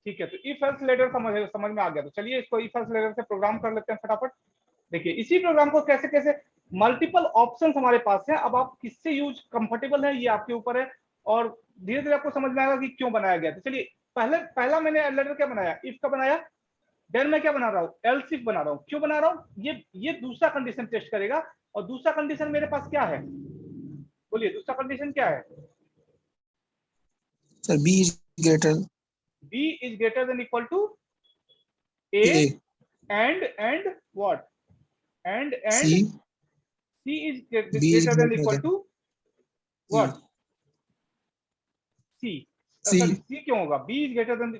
ठीक है। तो इफ एल्स लेडर समझ में आ गया। तो चलिए इसको इफ एल्स लेडर से प्रोग्राम कर लेते हैं फटाफट। देखिए इसी प्रोग्राम को कैसे कैसे, मल्टीपल ऑप्शंस हमारे पास हैं। अब आप किससे यूज कंफर्टेबल है ये आपके ऊपर है, और धीरे धीरे आपको समझ में आएगा कि क्यों बनाया गया। तो चलिए पहला मैंने लेटर क्या बनाया? इफ का बनाया। देन मैं क्या बना रहा हूँ? एल्स इफ बना रहा हूँ। क्यों बना रहा हूँ? ये दूसरा कंडीशन टेस्ट करेगा। और दूसरा कंडीशन मेरे पास क्या है? बोलिए दूसरा कंडीशन क्या है? sir B is greater B is greater than equal to A A and what? And C C is B is greater than greater equal than to C what? C. Sorry, C C क्यों होगा? B is greater than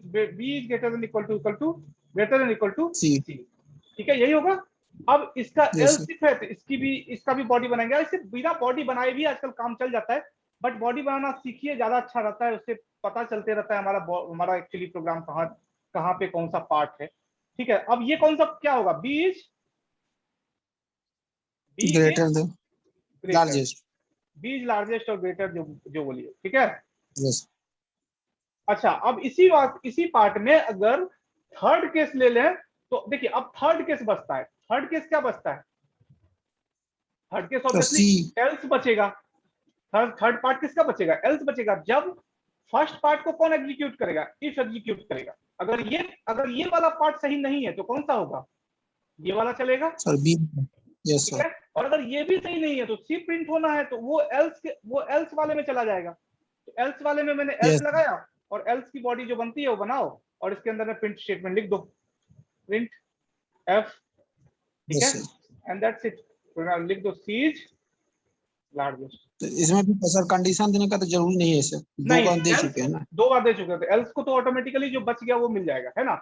greater than equal to C C. ठीक है, यही होगा। अब इसका yes else sir if है तो इसका भी बॉडी बनाएंगे। इससे बिना बॉडी बनाए भी आजकल काम चल जाता है, बट बॉडी बनाना सीखिए, ज्यादा अच्छा रहता है। उससे पता चलते रहता है हमारा एक्चुअली प्रोग्राम कहाँ कहाँ पे कौन सा पार्ट है। ठीक है, अब ये कौन सा क्या होगा? B is greater than greater. largest B is largest और ग्रेटर, जो बोलिए। ठीक है। yes अच्छा, अब इसी पार्ट में अगर थर्ड केस ले लें तो देखिए अब थर्ड केस बचता है। थर्ड केस क्या बचता है? थर्ड केस तो ऑब्वियसली C एल्स बचेगा। थर्ड पार्ट किसका बचेगा? एल्स बचेगा। जब फर्स्ट पार्ट को कौन एग्जीक्यूट करेगा? इफ एग्जीक्यूट करेगा। अगर ये वाला पार्ट सही नहीं है तो कौन सा होगा? ये वाला चलेगा। sir B yes ठीक sir है। और अगर ये भी सही नहीं है तो सी प्रिंट होना है, तो वो एल्स वाले में चला जाएगा। तो एल्स वाले में मैंने एल्स yes लगाया, और एल्स की बॉडी जो बनती है वो बनाओ, और इसके अंदर में प्रिंट स्टेटमेंट लिख दो, प्रिंट एफ। ठीक yes है, sir एंड दैट्स इट। लिख दो सी इज लार्जेस्ट। तो इसमें भी सर कंडीशन देने का तो जरूरी नहीं है सर दो नहीं, बार दे एल्स चुके हैं ना 2 बार दे चुके थे। एल्स को तो ऑटोमेटिकली जो बच गया वो मिल जाएगा, है ना।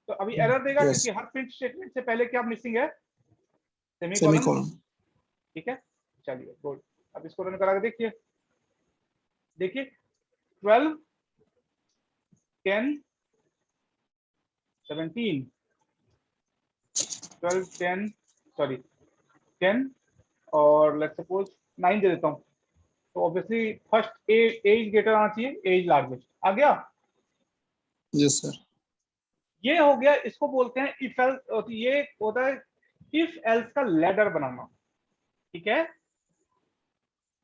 तो अभी एरर देगा yes क्योंकि हर प्रिंट स्टेटमेंट से पहले क्या मिसिंग है? सेमीकोलन। semicolon ठीक है, चलिए गुड। अब इसको रन करा के देखिए। देखिए 12 10 17 12 10 सॉरी 10 और लेट्स सपोज 9 दे देता हूँ। तो ऑब्वियसली फर्स्ट एज ग्रेटर आना चाहिए, एज लार्जेस्ट आ गया। Yes sir. ये हो गया, इसको बोलते हैं इफ एल्स। ये होता है इफ एल्स का लैडर बनाना, ठीक है,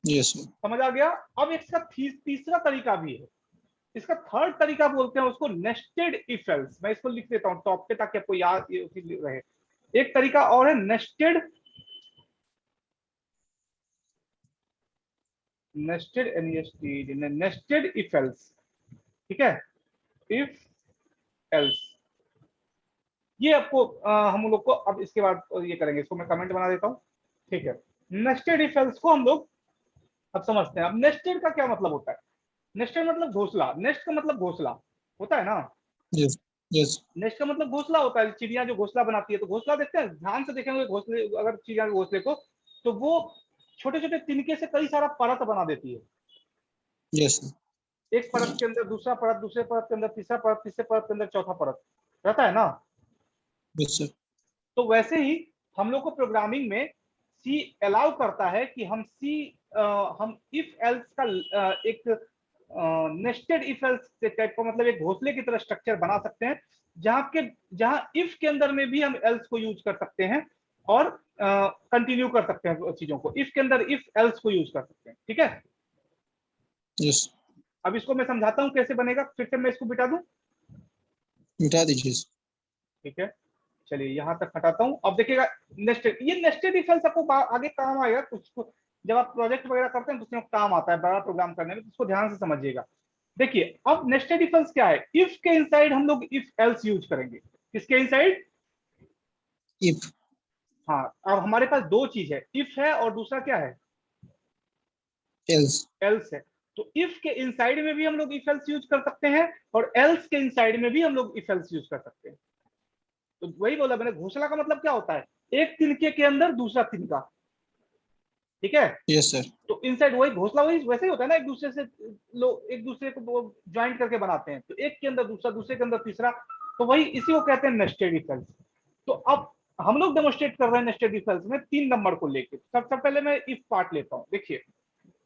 यस सर। समझ आ गया। अब इसका तीसरा तरीका भी है, इसका थर्ड तरीका बोलते हैं उसको नेस्टेड इफ एल्स। मैं इसको लिख देता हूँ टॉप पे ताकि आपको याद रहे। एक तरीका और है नेस्टेड नेस्टेड इफ एल्स, ठीक है, इफ एल्स। ये आपको हम लोग को अब इसके बाद ये करेंगे, इसको मैं कमेंट बना देता हूँ, ठीक है। नेस्टेड इफ एल्स को हम लोग अब समझते हैं। अब नेस्टेड का क्या मतलब होता है? नेस्टेड मतलब घोंसला, नेस्ट का मतलब घोंसला होता है ना। Yes yes. नेस्ट का मतलब घोंसला होता है, चिड़िया जो घोंसला बनाती है। तो घोंसला देखते हैं, ध्यान से देखेंगे घोंसले, अगर चिड़िया के घोंसले को, तो वो छोटे छोटे तिनके से कई सारा परत बना देती है। Yes sir. एक परत के अंदर दूसरा परत, दूसरे परत के अंदर तीसरा परत, तीसरे परत के अंदर चौथा परत रहता है ना। Yes sir. तो वैसे ही हम लोग को प्रोग्रामिंग में सी अलाउ करता है कि हम इफ एल्स का एक नेस्टेड इफ एल्स टाइप का, मतलब एक घोंसले की तरह स्ट्रक्चर बना सकते हैं, जहां इफ के अंदर में भी हम एल्स को यूज कर सकते हैं और कंटिन्यू कर सकते हैं चीजों को। इफ के अंदर इफ एल्स को यूज कर सकते हैं, ठीक है। यस। अब इसको मैं समझाता हूं कैसे बनेगा, फिर से मैं इसको बिठा दूं, मिटा दीजिए। ठीक है। चलिए यहां तक हटाता हूं। अब देखिएगा नेस्टेड, ये नेस्टेड इफ एल्स आपको आगे काम आएगा कुछ, जब आप प्रोजेक्ट वगैरह करते हैं तो उसमें काम आता है बड़ा प्रोग्राम करने में, तो इसको ध्यान से समझिएगा। देखिए अब नेस्टेड इफ एल्स क्या है? इफ के इनसाइड हम लोग इफ एल्स यूज करेंगे। किसके इनसाइड? इफ। हाँ, अब हमारे पास दो चीज है, इफ है और दूसरा क्या है? एल्स। एल्स है। तो इफ के इनसाइड में भी हम लोग इफ एल्स यूज कर सकते हैं और एल्स के इनसाइड में भी हम लोग इफ एल्स यूज कर सकते हैं। तो वही बोला मैंने, घोंसला का मतलब क्या होता है? एक तिनके के अंदर दूसरा तिनका, ठीक है। Yes sir. तो इनसाइड वही घोंसला, वही वैसे ही होता है ना, एक दूसरे से लोग एक दूसरे को ज्वाइंट करके बनाते हैं, तो एक के अंदर दूसरा, दूसरे के अंदर तीसरा, तो वही इसी को कहते हैं नेस्टेड इफ एल्स। तो अब हम लोग डेमोस्ट्रेट कर रहे हैं नेस्टेड इफ एल्स में 3 नंबर को लेके। सबसे पहले मैं इफ पार्ट लेता हूँ। देखिए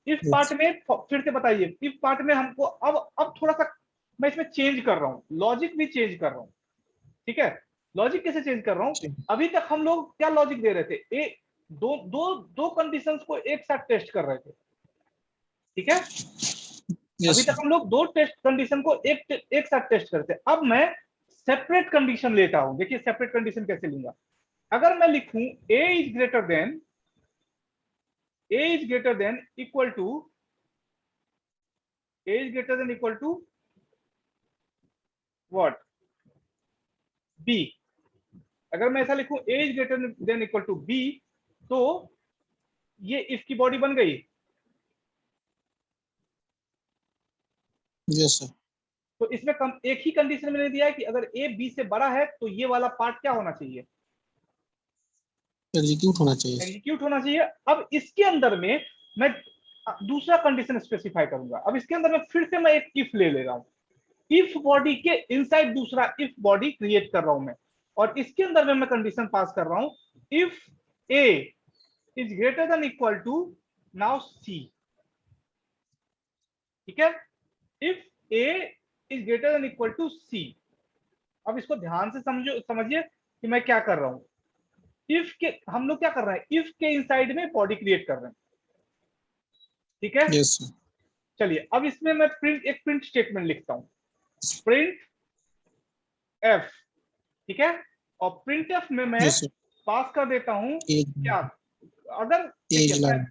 इफ पार्ट यस। में फिर से बताइए, इफ पार्ट में हमको अब थोड़ा सा मैं इसमें चेंज कर रहा हूँ, लॉजिक भी चेंज कर रहा हूँ, ठीक है। लॉजिक कैसे चेंज कर रहा हूँ? अभी तक हम लोग क्या लॉजिक दे रहे थे? दो दो दो कंडीशंस को एक साथ टेस्ट कर रहे थे, ठीक है। यस अभी तक सर। हम लोग दो टेस्ट कंडीशन को एक साथ टेस्ट करते। अब मैं सेपरेट कंडीशन लेता हूं। देखिए सेपरेट कंडीशन कैसे लूंगा। अगर मैं लिखूं A is greater than equal to what? B. अगर मैं ऐसा लिखूं A is greater than equal to B, तो ये इफ की बॉडी बन गई। Yes sir. तो इसमें एक ही कंडीशन मैंने दिया है कि अगर ए बी से बड़ा है तो ये वाला पार्ट क्या होना चाहिए? एग्जीक्यूट होना चाहिए। एग्जीक्यूट होना चाहिए। अब इसके अंदर में मैं दूसरा कंडीशन स्पेसिफाई करूंगा। अब इसके अंदर में फिर से मैं एक इफ ले रहा हूं, इफ बॉडी के इनसाइड दूसरा इफ बॉडी क्रिएट कर रहा हूं मैं, और इसके अंदर में मैं कंडीशन पास कर रहा हूं, if A is greater than equal to now C, ठीक है। If A is greater than equal to C. अब इसको ध्यान से समझिए कि मैं क्या कर रहा हूं। इफ के हम लोग क्या कर रहे हैं? इफ के इनसाइड में बॉडी क्रिएट कर रहे हैं, ठीक है। Yes sir. चलिए अब इसमें मैं एक प्रिंट स्टेटमेंट लिखता हूं, प्रिंट एफ, ठीक है। और प्रिंट एफ में मैं यस सर। पास कर देता हूँ एज। क्या? अगर एज देखिए मैं लाइन।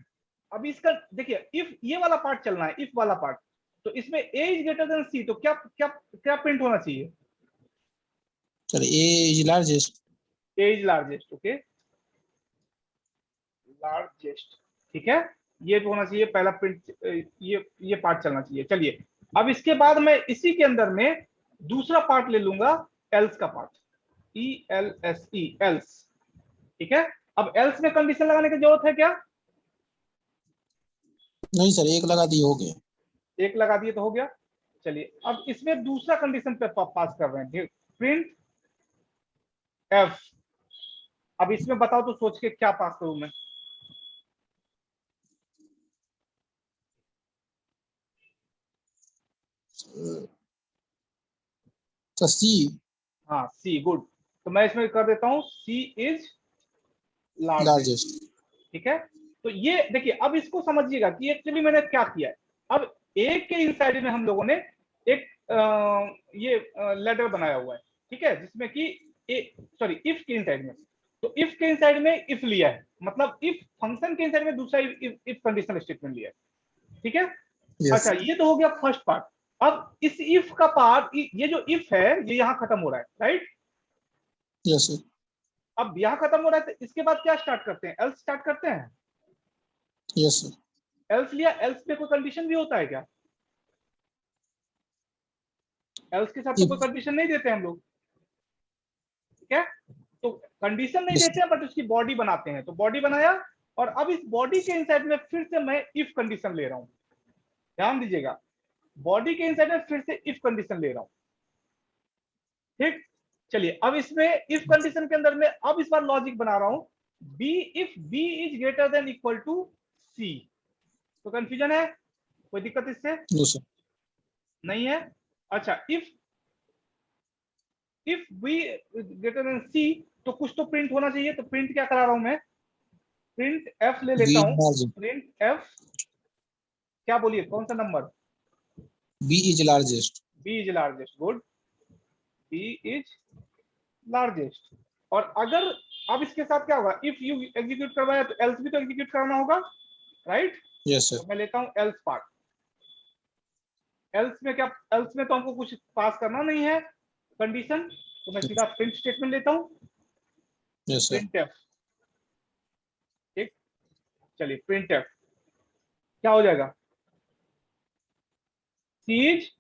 अभी इसका देखिए, इफ ये वाला पार्ट चलना है, इफ वाला पार्ट, तो इसमें A is greater than C, तो क्या क्या क्या प्रिंट होना चाहिए? Sir A's largest. A is largest, okay, largest, ठीक है। ये तो होना चाहिए पहला प्रिंट, ये पार्ट चलना चाहिए। चलिए अब इसके बाद मैं इसी के अंदर में दूसरा पार्ट ले लूंगा, एल्स का part, E L S E, else, ठीक है। अब एल्स में कंडीशन लगाने की जरूरत है क्या? नहीं सर, एक लगा दिए हो गया। एक लगा दिए तो हो गया। चलिए अब इसमें दूसरा कंडीशन पे पास कर रहे हैं, प्रिंट एफ। अब इसमें बताओ तो सोच के क्या पास करूं मैं। तो सी हाँ सी, गुड। तो मैं इसमें कर देता हूं सी इज लार्जेस्ट। लार्जेस्ट। ठीक है। तो ये देखिए, अब इसको समझिएगा कि एक्चुअली मैंने क्या किया है। अब ए के इनसाइड में हम लोगों ने एक ये लेटर बनाया हुआ है, ठीक है, जिसमें कि ए सॉरी इफ के इनसाइड में, तो इफ के इनसाइड में इफ लिया है, मतलब इफ फंक्शन के इनसाइड में दूसरा इफ कंडीशनल स्टेटमेंट लिया है, ठीक है। यस अच्छा, ये तो हो गया फर्स्ट पार्ट। अब इस इफ का पार्ट, ये जो इफ है ये यहां खत्म हो रहा है, राइट। Yes sir. अब यहां खत्म हो रहा है तो इसके बाद क्या स्टार्ट करते हैं, एल्स स्टार्ट करते हैं। Yes sir. एल्स लिया, एल्स में कोई कंडीशन भी होता है क्या? एल्स के साथ तो कोई इफ कंडीशन नहीं देते हम लोग, ठीक है। तो कंडीशन नहीं देते हैं बट उसकी बॉडी बनाते हैं, तो बॉडी बनाया, और अब इस बॉडी के इनसाइड में फिर से मैं इफ कंडीशन ले रहा हूं। ध्यान दीजिएगा, बॉडी के इनसाइड में फिर से इफ कंडीशन ले रहा हूं, ठीक। चलिए अब इसमें इफ कंडीशन के अंदर में अब इस बार लॉजिक बना रहा हूं, B if B is greater than equal to C. तो कंफ्यूजन है, कोई दिक्कत इससे नो सर। नहीं है। अच्छा, if be greater than C, तो कुछ तो प्रिंट होना चाहिए, तो प्रिंट क्या करा रहा हूं मैं, प्रिंट एफ ले बी लेता हूं। लार्जेस्ट। प्रिंट एफ, क्या बोलिए कौन सा नंबर? B is largest. B is largest, good. B is largest. और अगर अब इसके साथ क्या होगा, इफ यू एग्जीक्यूट करवाया तो एल्स भी तो एग्जीक्यूट करना होगा, राइट। यस तो सर। मैं लेता हूं एल्स पार्ट। एल्स में क्या, एल्स में तो हमको कुछ पास करना नहीं है कंडीशन, तो मैं सीधा प्रिंट स्टेटमेंट लेता हूं, यस सर। Print F. ठीक, चलिए प्रिंट एफ क्या हो जाएगा, सी इज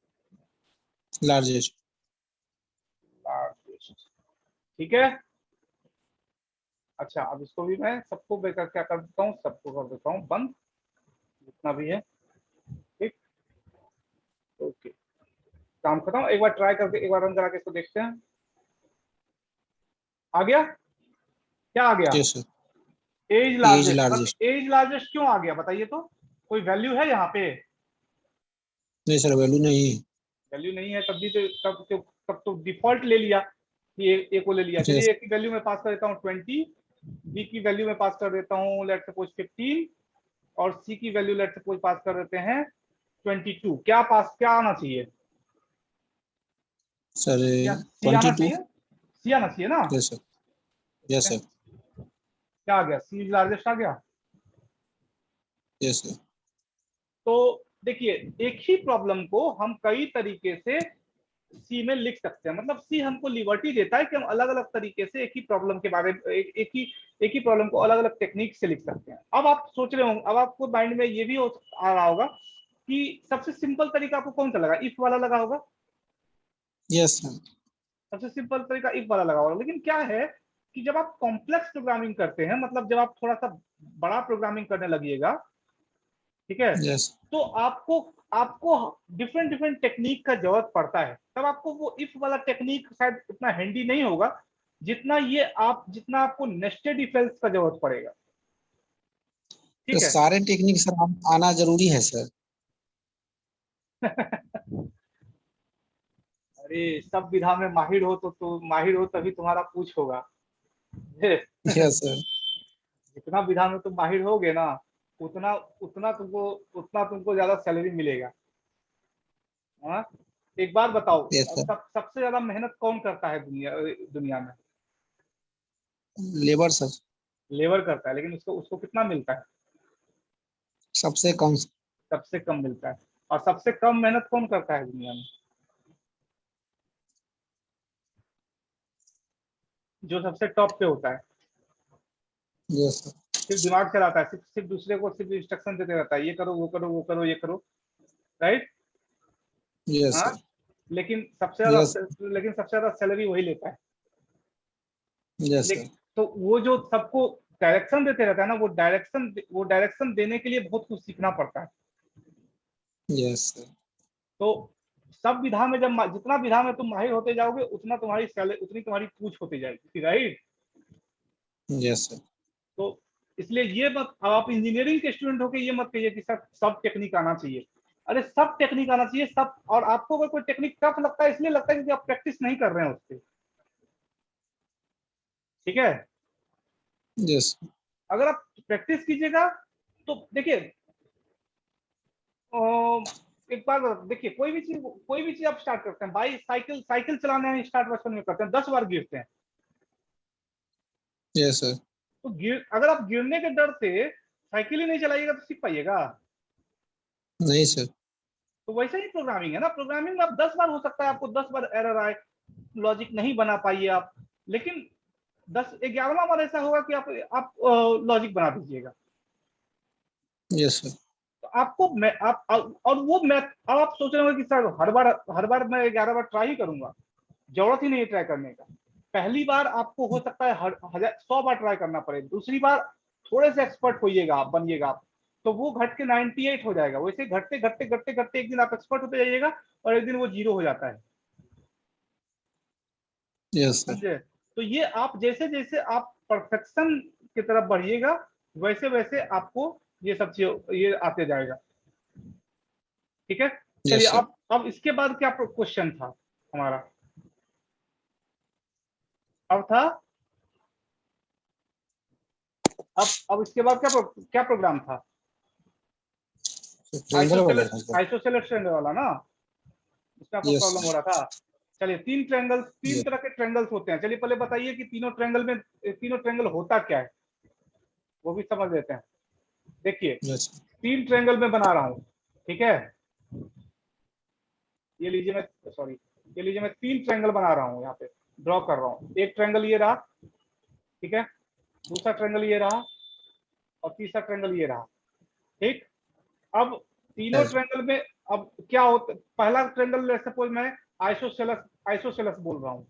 लार्जेस्ट। लार्जेस्ट, ठीक है। अच्छा, अब इसको भी मैं सबको बेकर क्या कर देता हूँ, सबको कर देता हूँ बंद, जितना भी है, ठीक। ओके, काम खत्म। एक बार ट्राई करके, एक बार रन करा के इसको देखते हैं। आ गया, क्या आ गया, yes sir. A's A's largest. अब लार्जेस्ट। एज लार्जेस्ट क्यों आ गया बताइए तो, कोई वैल्यू है यहाँ पे? नहीं सर, वैल्यू नहीं है। वैल्यू नहीं है, तब भी तो तब तो डिफॉल्ट ले लिया कि ए को ले लिया। यस। चलिए ए की वैल्यू में पास कर देता हूँ 20, बी की वैल्यू में पास कर देता हूँ लेट सपोज 15, और सी की वैल्यू लेट सपोज पास कर देते हैं 22। क्या पास, क्या आना चाहिए, सर क्या सी आना 22। चाहिए, सी आना चाहिए ना। Yes sir. Yes sir. क्या आ गया, सी लार्जेस्ट आ गया। Yes sir. तो देखिए, एक ही प्रॉब्लम को हम कई तरीके से सी में लिख सकते हैं, मतलब सी हमको लिबर्टी देता है कि हम अलग अलग तरीके से एक ही प्रॉब्लम के बारे में एक ही प्रॉब्लम को अलग अलग टेक्निक से लिख सकते हैं। अब आप सोच रहे होंगे, अब आपको माइंड में ये भी आ रहा होगा कि सबसे सिंपल तरीका आपको कौन सा लगा, इफ वाला लगा होगा। Yes sir. सबसे सिंपल तरीका इफ वाला लगा होगा, लेकिन क्या है कि जब आप कॉम्प्लेक्स प्रोग्रामिंग करते हैं, मतलब जब आप थोड़ा सा बड़ा प्रोग्रामिंग करने लगिएगा, ठीक है, यस। तो आपको आपको डिफरेंट डिफरेंट टेक्निक का जरूरत पड़ता है। तब आपको वो इफ वाला टेक्निक शायद उतना हैंडी नहीं होगा जितना आपको नेस्टेड इफ एल्स का जरूरत पड़ेगा, तो ठीक है। सारे टेक्निक सर आना जरूरी है सर। अरे सब विधा में माहिर हो तो माहिर हो तभी तुम्हारा पूछ होगा। Yes sir. जितना विधा में तुम माहिर होगे ना, उतना उतना तुमको ज्यादा सैलरी मिलेगा। हाँ, एक बात बताओ, यस सर। सबसे ज्यादा मेहनत कौन करता है दुनिया दुनिया में? Labour sir. लेबर करता है, लेकिन उसको उसको कितना मिलता है? सबसे कम। सबसे कम मिलता है। और सबसे कम मेहनत कौन करता है दुनिया में? जो सबसे टॉप पे होता है, यस सर। सिर्फ दिमाग चलाता है, सिर्फ सिर्फ दूसरे को सिर्फ इंस्ट्रक्शन देते रहता है, ये करो वो करो वो करो ये करो, राइट। यस हाँ, सर। यस। लेकिन सबसे ज्यादा सैलरी वही लेता है। Yes sir. लेकिन तो वो जो सबको डायरेक्शन देते रहता है ना, वो डायरेक्शन देने के लिए बहुत कुछ सीखना पड़ता है। Yes sir. तो सब विधा में जब जितना विधा में तुम माहिर होते जाओगे उतना तुम्हारी सैलरी, उतनी तुम्हारी पूछ होती जाएगी, राइट। Yes sir. तो इसलिए ये मत, आप इंजीनियरिंग के स्टूडेंट होके ये मत कहिए कि सब सब टेक्निक आना चाहिए। अरे सब टेक्निक आना चाहिए सब। और आपको अगर कोई टेक्निक टफ लगता है, इसलिए लगता है क्योंकि आप प्रैक्टिस नहीं कर रहे हैं उससे, ठीक है। यस। अगर आप प्रैक्टिस कीजिएगा तो देखिए, एक बार देखिए, कोई भी चीज आप स्टार्ट करते हैं, बाइक साइकिल साइकिल चलाने स्टार्ट बचपन में करते हैं, 10 बार गिरते हैं। Yes sir. तो अगर आप गिरने के डर से साइकिल ही नहीं चलाइएगा तो सीख पाइएगा? नहीं सर। तो वैसे ही प्रोग्रामिंग है ना, प्रोग्रामिंग में आप 10 बार हो सकता है आपको 10 बार एरर आए, लॉजिक नहीं बना पाइए आप, लेकिन 11वां बार ऐसा होगा कि आप लॉजिक बना दीजिएगा। Yes sir. तो आपको मैं आप और वो मैथ, अब आप सोच रहे होंगे कि सर हर बार मैं 11 बार ट्राई ही करूंगा। जरूरत ही नहीं है ट्राई करने का। पहली बार आपको हो सकता है 100 बार ट्राई करना पड़े, दूसरी बार थोड़े से एक्सपर्ट होइएगा आप, बनिएगा आप, तो वो घट के 98 हो जाएगा। वैसे घटते घटते घटते घटते एक दिन आप एक्सपर्ट होते जाइएगा और एक दिन वो 0 हो जाता है, यस सर। समझे। तो ये आप जैसे जैसे आप परफेक्शन की तरफ बढ़िएगा, वैसे वैसे आपको ये सब चीज ये आते जाएगा, ठीक है। चलिए, यस सर। अब इसके बाद क्या क्वेश्चन था हमारा? अब था, अब इसके बाद क्या प्रोग्राम था? ट्रायंगल वाला था सर। आइसोसेलेस ट्रायंगल वाला ना, इसमें आपको यस प्रॉब्लम हो सर। रहा था। चलिए, तीन यस। तरह के ट्रायंगल्स होते हैं। चलिए पहले बताइए कि तीनों ट्रायंगल होता क्या है, वो भी समझ लेते हैं। देखिए, यस। 3 ट्रायंगल में बना रहा हूँ, ठीक है। ये लीजिए, मैं सॉरी, ये लीजिए, मैं 3 ट्रायंगल बना रहा हूँ, यहाँ पे ड्रॉ कर रहा हूँ। एक ट्रायंगल ये रहा, ठीक है, दूसरा ट्रायंगल ये रहा, और तीसरा ट्रायंगल ये रहा, ठीक। अब तीनों यस। ट्रायंगल में अब क्या होता, पहला ट्रायंगल सपोज मैं आइसोसेलस आइसोसेलस बोल रहा हूँ,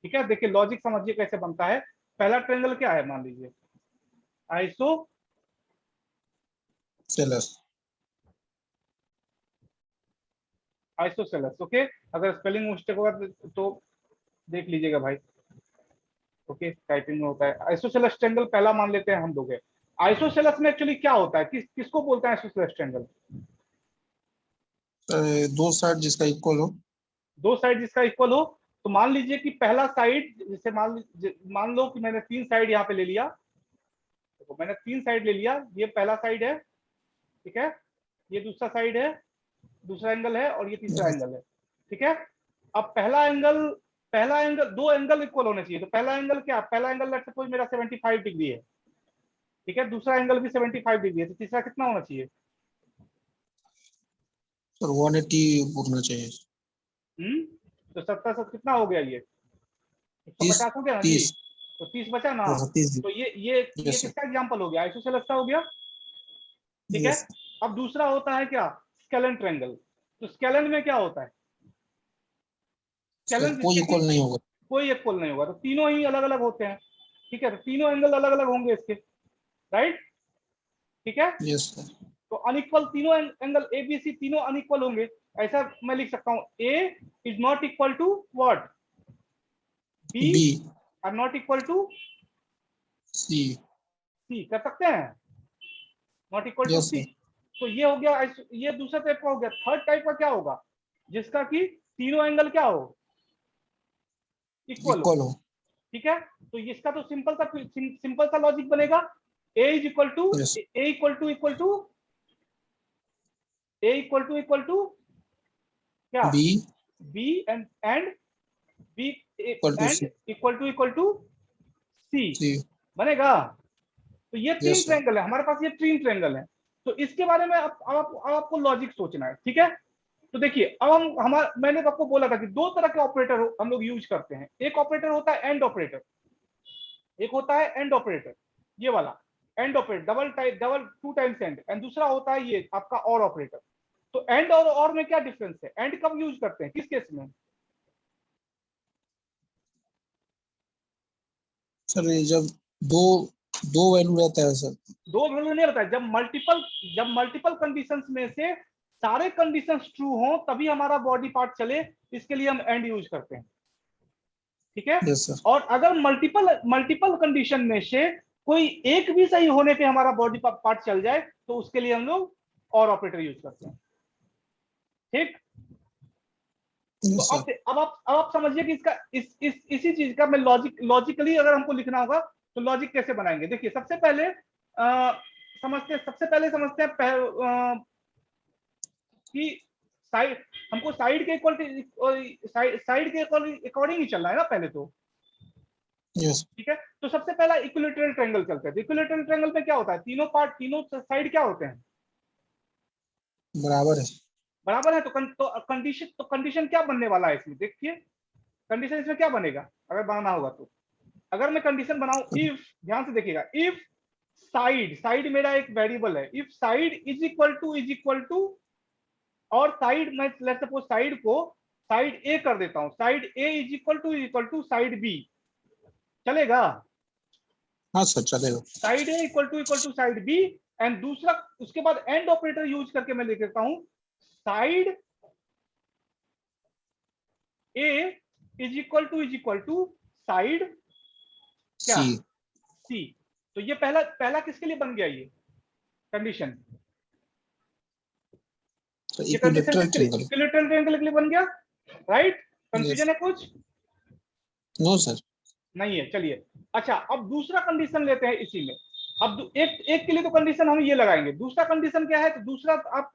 ठीक है। देखिए लॉजिक समझिए कैसे बनता है। पहला ट्रायंगल क्या है, मान लीजिए आइसो सेलस। Isosceles, okay. अगर स्पेलिंग मिस्टेक होगा तो देख लीजिएगा भाई, ओके, टाइपिंग में होता है। आइसोसेलस ट्रायंगल पहला मान लेते हैं हम लोग। आइसोसेलस में एक्चुअली क्या होता है, किसको बोलते हैं आइसोसेलस ट्रायंगल? दो साइड जिसका इक्वल हो। दो साइड जिसका इक्वल हो। तो मान लीजिए कि पहला साइड, जैसे मान लो कि मैंने 3 साइड यहाँ पे ले लिया, तो मैंने 3 साइड ले लिया, ये पहला साइड है, ठीक है, ये दूसरा साइड है, दूसरा एंगल है, और ये तीसरा यस। एंगल है, ठीक है। अब पहला एंगल दो एंगल इक्वल होने चाहिए। तो पहला एंगल क्या, पहला एंगल लेट्स सपोज मेरा 75 डिग्री है, ठीक है, दूसरा एंगल भी 75 डिग्री है, तो तीसरा कितना होना चाहिए? सर 180 होना चाहिए। हम्म, तो 70 कितना हो गया, ये 30। 150 हो गया ना जी। 30। तो 30 बचा ना। हाँ 30। तो ये यस सर। किसका एग्जाम्पल हो गया, आइसोसेलेस का हो गया, ठीक है। यस। अब दूसरा होता है क्या, स्केलन ट्रायंगल। तो स्केलन में क्या होता है, सर स्केलन कोई जिसके कि इक्वल नहीं होगा। कोई इक्वल नहीं होगा, तो तीनों ही अलग अलग होते हैं, ठीक है। तो तीनों एंगल अलग अलग होंगे इसके, राइट, ठीक है। Yes sir. तो अनइक्वल तीनों एंगल ए बी सी तीनों अनइक्वल होंगे। ऐसा मैं लिख सकता हूं, A is not equal to what, B B. Are not equal to C. C, कर सकते हैं, not equal to yes C. Sir. तो ये हो गया, ये दूसरा टाइप का हो गया। थर्ड टाइप का क्या होगा, जिसका कि तीनों एंगल क्या हो, इक्वल हो, इक्वल हो। ठीक है। तो इसका तो सिंपल सा लॉजिक बनेगा, A is equal to yes. A equal to equal to A equal to क्या, B B and B equal to and C. Equal to C C. बनेगा। तो ये तीन यस सर। ट्रायंगल है हमारे पास, ये तीन ट्रायंगल है। तो इसके बारे में आपको लॉजिक सोचना है, ठीक है। तो देखिए, अब मैंने तो आपको बोला था कि दो तरह के ऑपरेटर हम लोग यूज करते हैं। एक ऑपरेटर होता है एंड ऑपरेटर, एक होता है एंड ऑपरेटर, ये वाला and operator, double 2 times and दूसरा होता है ये आपका और ऑपरेटर। तो एंड और में क्या डिफरेंस है, एंड कब यूज करते हैं, किस केस में? सर ये जब दो दो वैल्यू रहता है सर। दो वैल्यू नहीं रहता है, जब मल्टीपल कंडीशंस में से सारे कंडीशंस ट्रू हो तभी हमारा बॉडी पार्ट चले, इसके लिए हम एंड यूज करते हैं, ठीक है। Yes sir. और अगर मल्टीपल कंडीशन में से कोई एक भी सही होने पे हमारा बॉडी पार्ट चल जाए तो उसके लिए हम लोग और ऑपरेटर यूज करते हैं, ठीक। तो यस सर। अब आप समझिए कि इसका इसी चीज का मैं लॉजिकली अगर हमको लिखना होगा तो लॉजिक कैसे बनाएंगे। देखिए सबसे पहले समझते हैं कि साइड, हमको साइड के साइड के अकॉर्डिंग ही चलना है ना पहले तो, यस। ठीक है। तो सबसे पहला इक्विलेटरल ट्रायंगल चलते हैं। तो इक्विलेटरल ट्रायंगल में क्या होता है, तीनों साइड क्या होते हैं, बराबर है। बराबर है। तो कंडीशन क्या बनने वाला है इसमें, देखिए कंडीशन इसमें क्या बनेगा अगर बनाना होगा तो। अगर मैं कंडीशन बनाऊं, इफ, ध्यान से देखिएगा, इफ साइड मेरा एक वेरिएबल है, if side is equal to, और साइड मैं लेट्स सपोज साइड को साइड ए कर देता हूं, side A is equal to side B, चलेगा। हाँ सर चलेगा। Side A equal to side B, and दूसरा उसके बाद एंड ऑपरेटर यूज करके मैं लिख देता हूं side A is equal to side क्या, सी। सी। तो ये पहला किसके लिए बन गया ये कंडीशन, तो ये कंडीशन इक्विलेटरल किसके लिए, ट्रायंगल। इक्विलेटरल ट्रायंगल के लिए बन गया, राइट। यस। कंफ्यूजन है कुछ, नो सर। नहीं है, चलिए। अच्छा अब दूसरा कंडीशन लेते हैं इसी में। अब एक एक के लिए तो कंडीशन हम ये लगाएंगे, दूसरा कंडीशन क्या है, तो दूसरा आप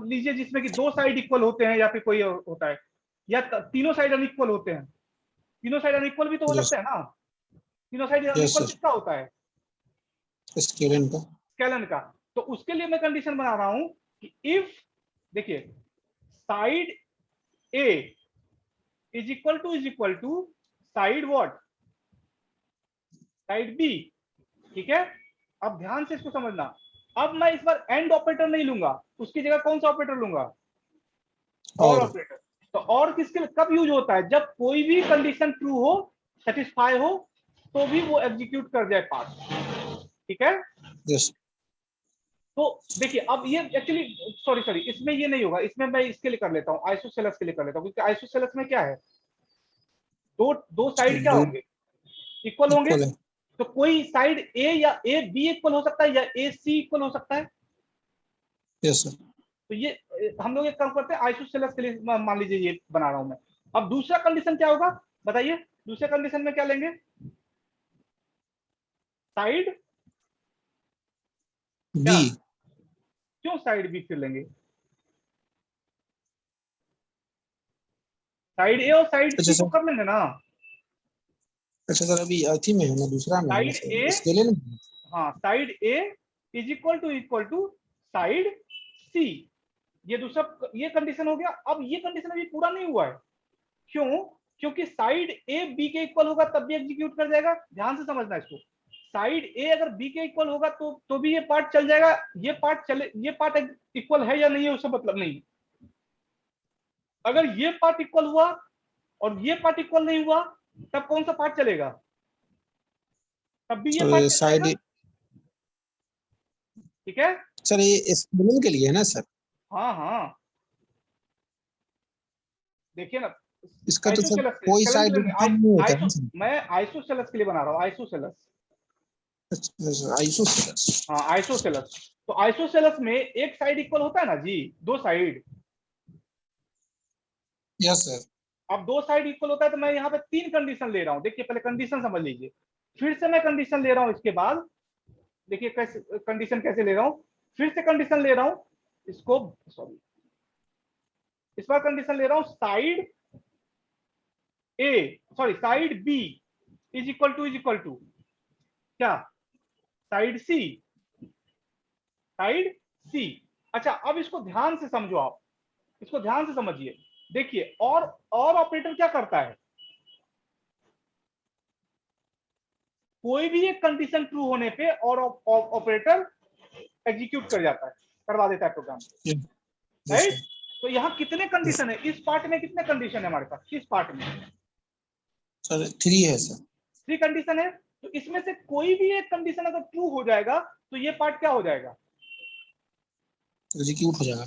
लीजिए जिसमें कि दो साइड इक्वल होते हैं या फिर कोई और होता है, या तीनों साइड अनइक्वल होते हैं। तीनों साइड अनइक्वल भी तो हो यस। सकता है ना, तीनों साइड यस अनइक्वल सर। किसका होता है, स्केलिन का। स्केलन का। तो उसके लिए मैं कंडीशन बना रहा हूं कि इफ, देखिए side A is equal to side what, side B, ठीक है। अब ध्यान से इसको समझना, अब मैं इस बार एंड ऑपरेटर नहीं लूंगा, उसकी जगह कौन सा ऑपरेटर लूंगा, और और ऑपरेटर। तो और किसके लिए कब यूज होता है, जब कोई भी कंडीशन ट्रू हो, सेटिस्फाई हो, तो भी वो एग्जीक्यूट कर जाए पार्ट, ठीक है। यस। तो देखिए अब ये एक्चुअली, सॉरी इसमें ये नहीं होगा, इसमें मैं इसके लिए कर लेता हूँ, आइसोसेलेस के लिए कर लेता हूँ, क्योंकि आइसोसेलेस में क्या है, दो दो साइड क्या दो होंगे, इक्वल होंगे। इक्वल है। तो कोई साइड ए या ए बी इक्वल हो सकता है, या ए सी इक्वल हो सकता है। Yes sir. तो ये हम लोग एक काम करते हैं, आइसोसेलेस के लिए मान लीजिए ये बना रहा हूं मैं। अब दूसरा कंडीशन क्या होगा बताइए, दूसरे कंडीशन में क्या लेंगे, साइड बी। क्या, क्यों साइड बी फिर लेंगे, साइड ए और साइड अच्छा सी को सर। कर लेंगे ना। अच्छा सर अभी अथी में है ना, दूसरा में है ना साइड ए, सर, स्केलिन में। हाँ side A is equal to side C, ये दूसरा, ये कंडीशन हो गया। अब ये कंडीशन अभी पूरा नहीं हुआ है, क्यों, क्योंकि साइड ए बी के इक्वल होगा तब भी एग्जीक्यूट कर जाएगा, ध्यान से समझना इसको। साइड ए अगर बी के इक्वल होगा तो भी ये पार्ट चल जाएगा, ये पार्ट इक्वल है या नहीं है उससे मतलब नहीं। अगर ये पार्ट इक्वल हुआ और ये पार्ट इक्वल नहीं हुआ, तब कौन सा पार्ट चलेगा, तब भी ये पार्ट सर चल साइड। जाएगा, ठीक है। सर ये स्केलिन के लिए है ना सर। हाँ हाँ, देखिए ना, इसका तो सर आइसोसेलेस कोई स्केलन के साइड लिए नहीं, कम नहीं होता है ना आइसो सर। मैं आइसोसेलेस के लिए बना रहा हूँ, आइसोसेलेस। अच्छा सर आइसोसेलेस। हाँ आइसोसेलेस। तो आइसोसेलेस में एक साइड इक्वल होता है ना जी, दो साइड। Yes sir. अब दो साइड इक्वल होता है तो मैं यहाँ पे तीन कंडीशन ले रहा हूँ, देखिए पहले कंडीशन समझ लीजिए, फिर से मैं कंडीशन ले रहा हूँ इसके बाद, देखिए कैसे कंडीशन कैसे ले रहा हूँ, फिर से कंडीशन ले रहा हूँ इसको, सॉरी इस बार कंडीशन ले रहा हूँ side A, sorry side B is equal to क्या, साइड सी, साइड सी। अच्छा अब इसको ध्यान से समझो आप, इसको ध्यान से समझिए, देखिए और ऑपरेटर क्या करता है, कोई भी एक कंडीशन ट्रू होने पे और ऑपरेटर एग्जीक्यूट कर जाता है, करवा देता है प्रोग्राम, यस राइट। सर। तो यहाँ कितने यस कंडीशन है, इस पार्ट में कितने कंडीशन है हमारे पास, इस पार्ट में सर 3 है सर। 3 कंडीशन है। तो इसमें से कोई भी एक कंडीशन अगर ट्रू हो जाएगा तो ये पार्ट क्या हो जाएगा, एग्जीक्यूट हो जाएगा।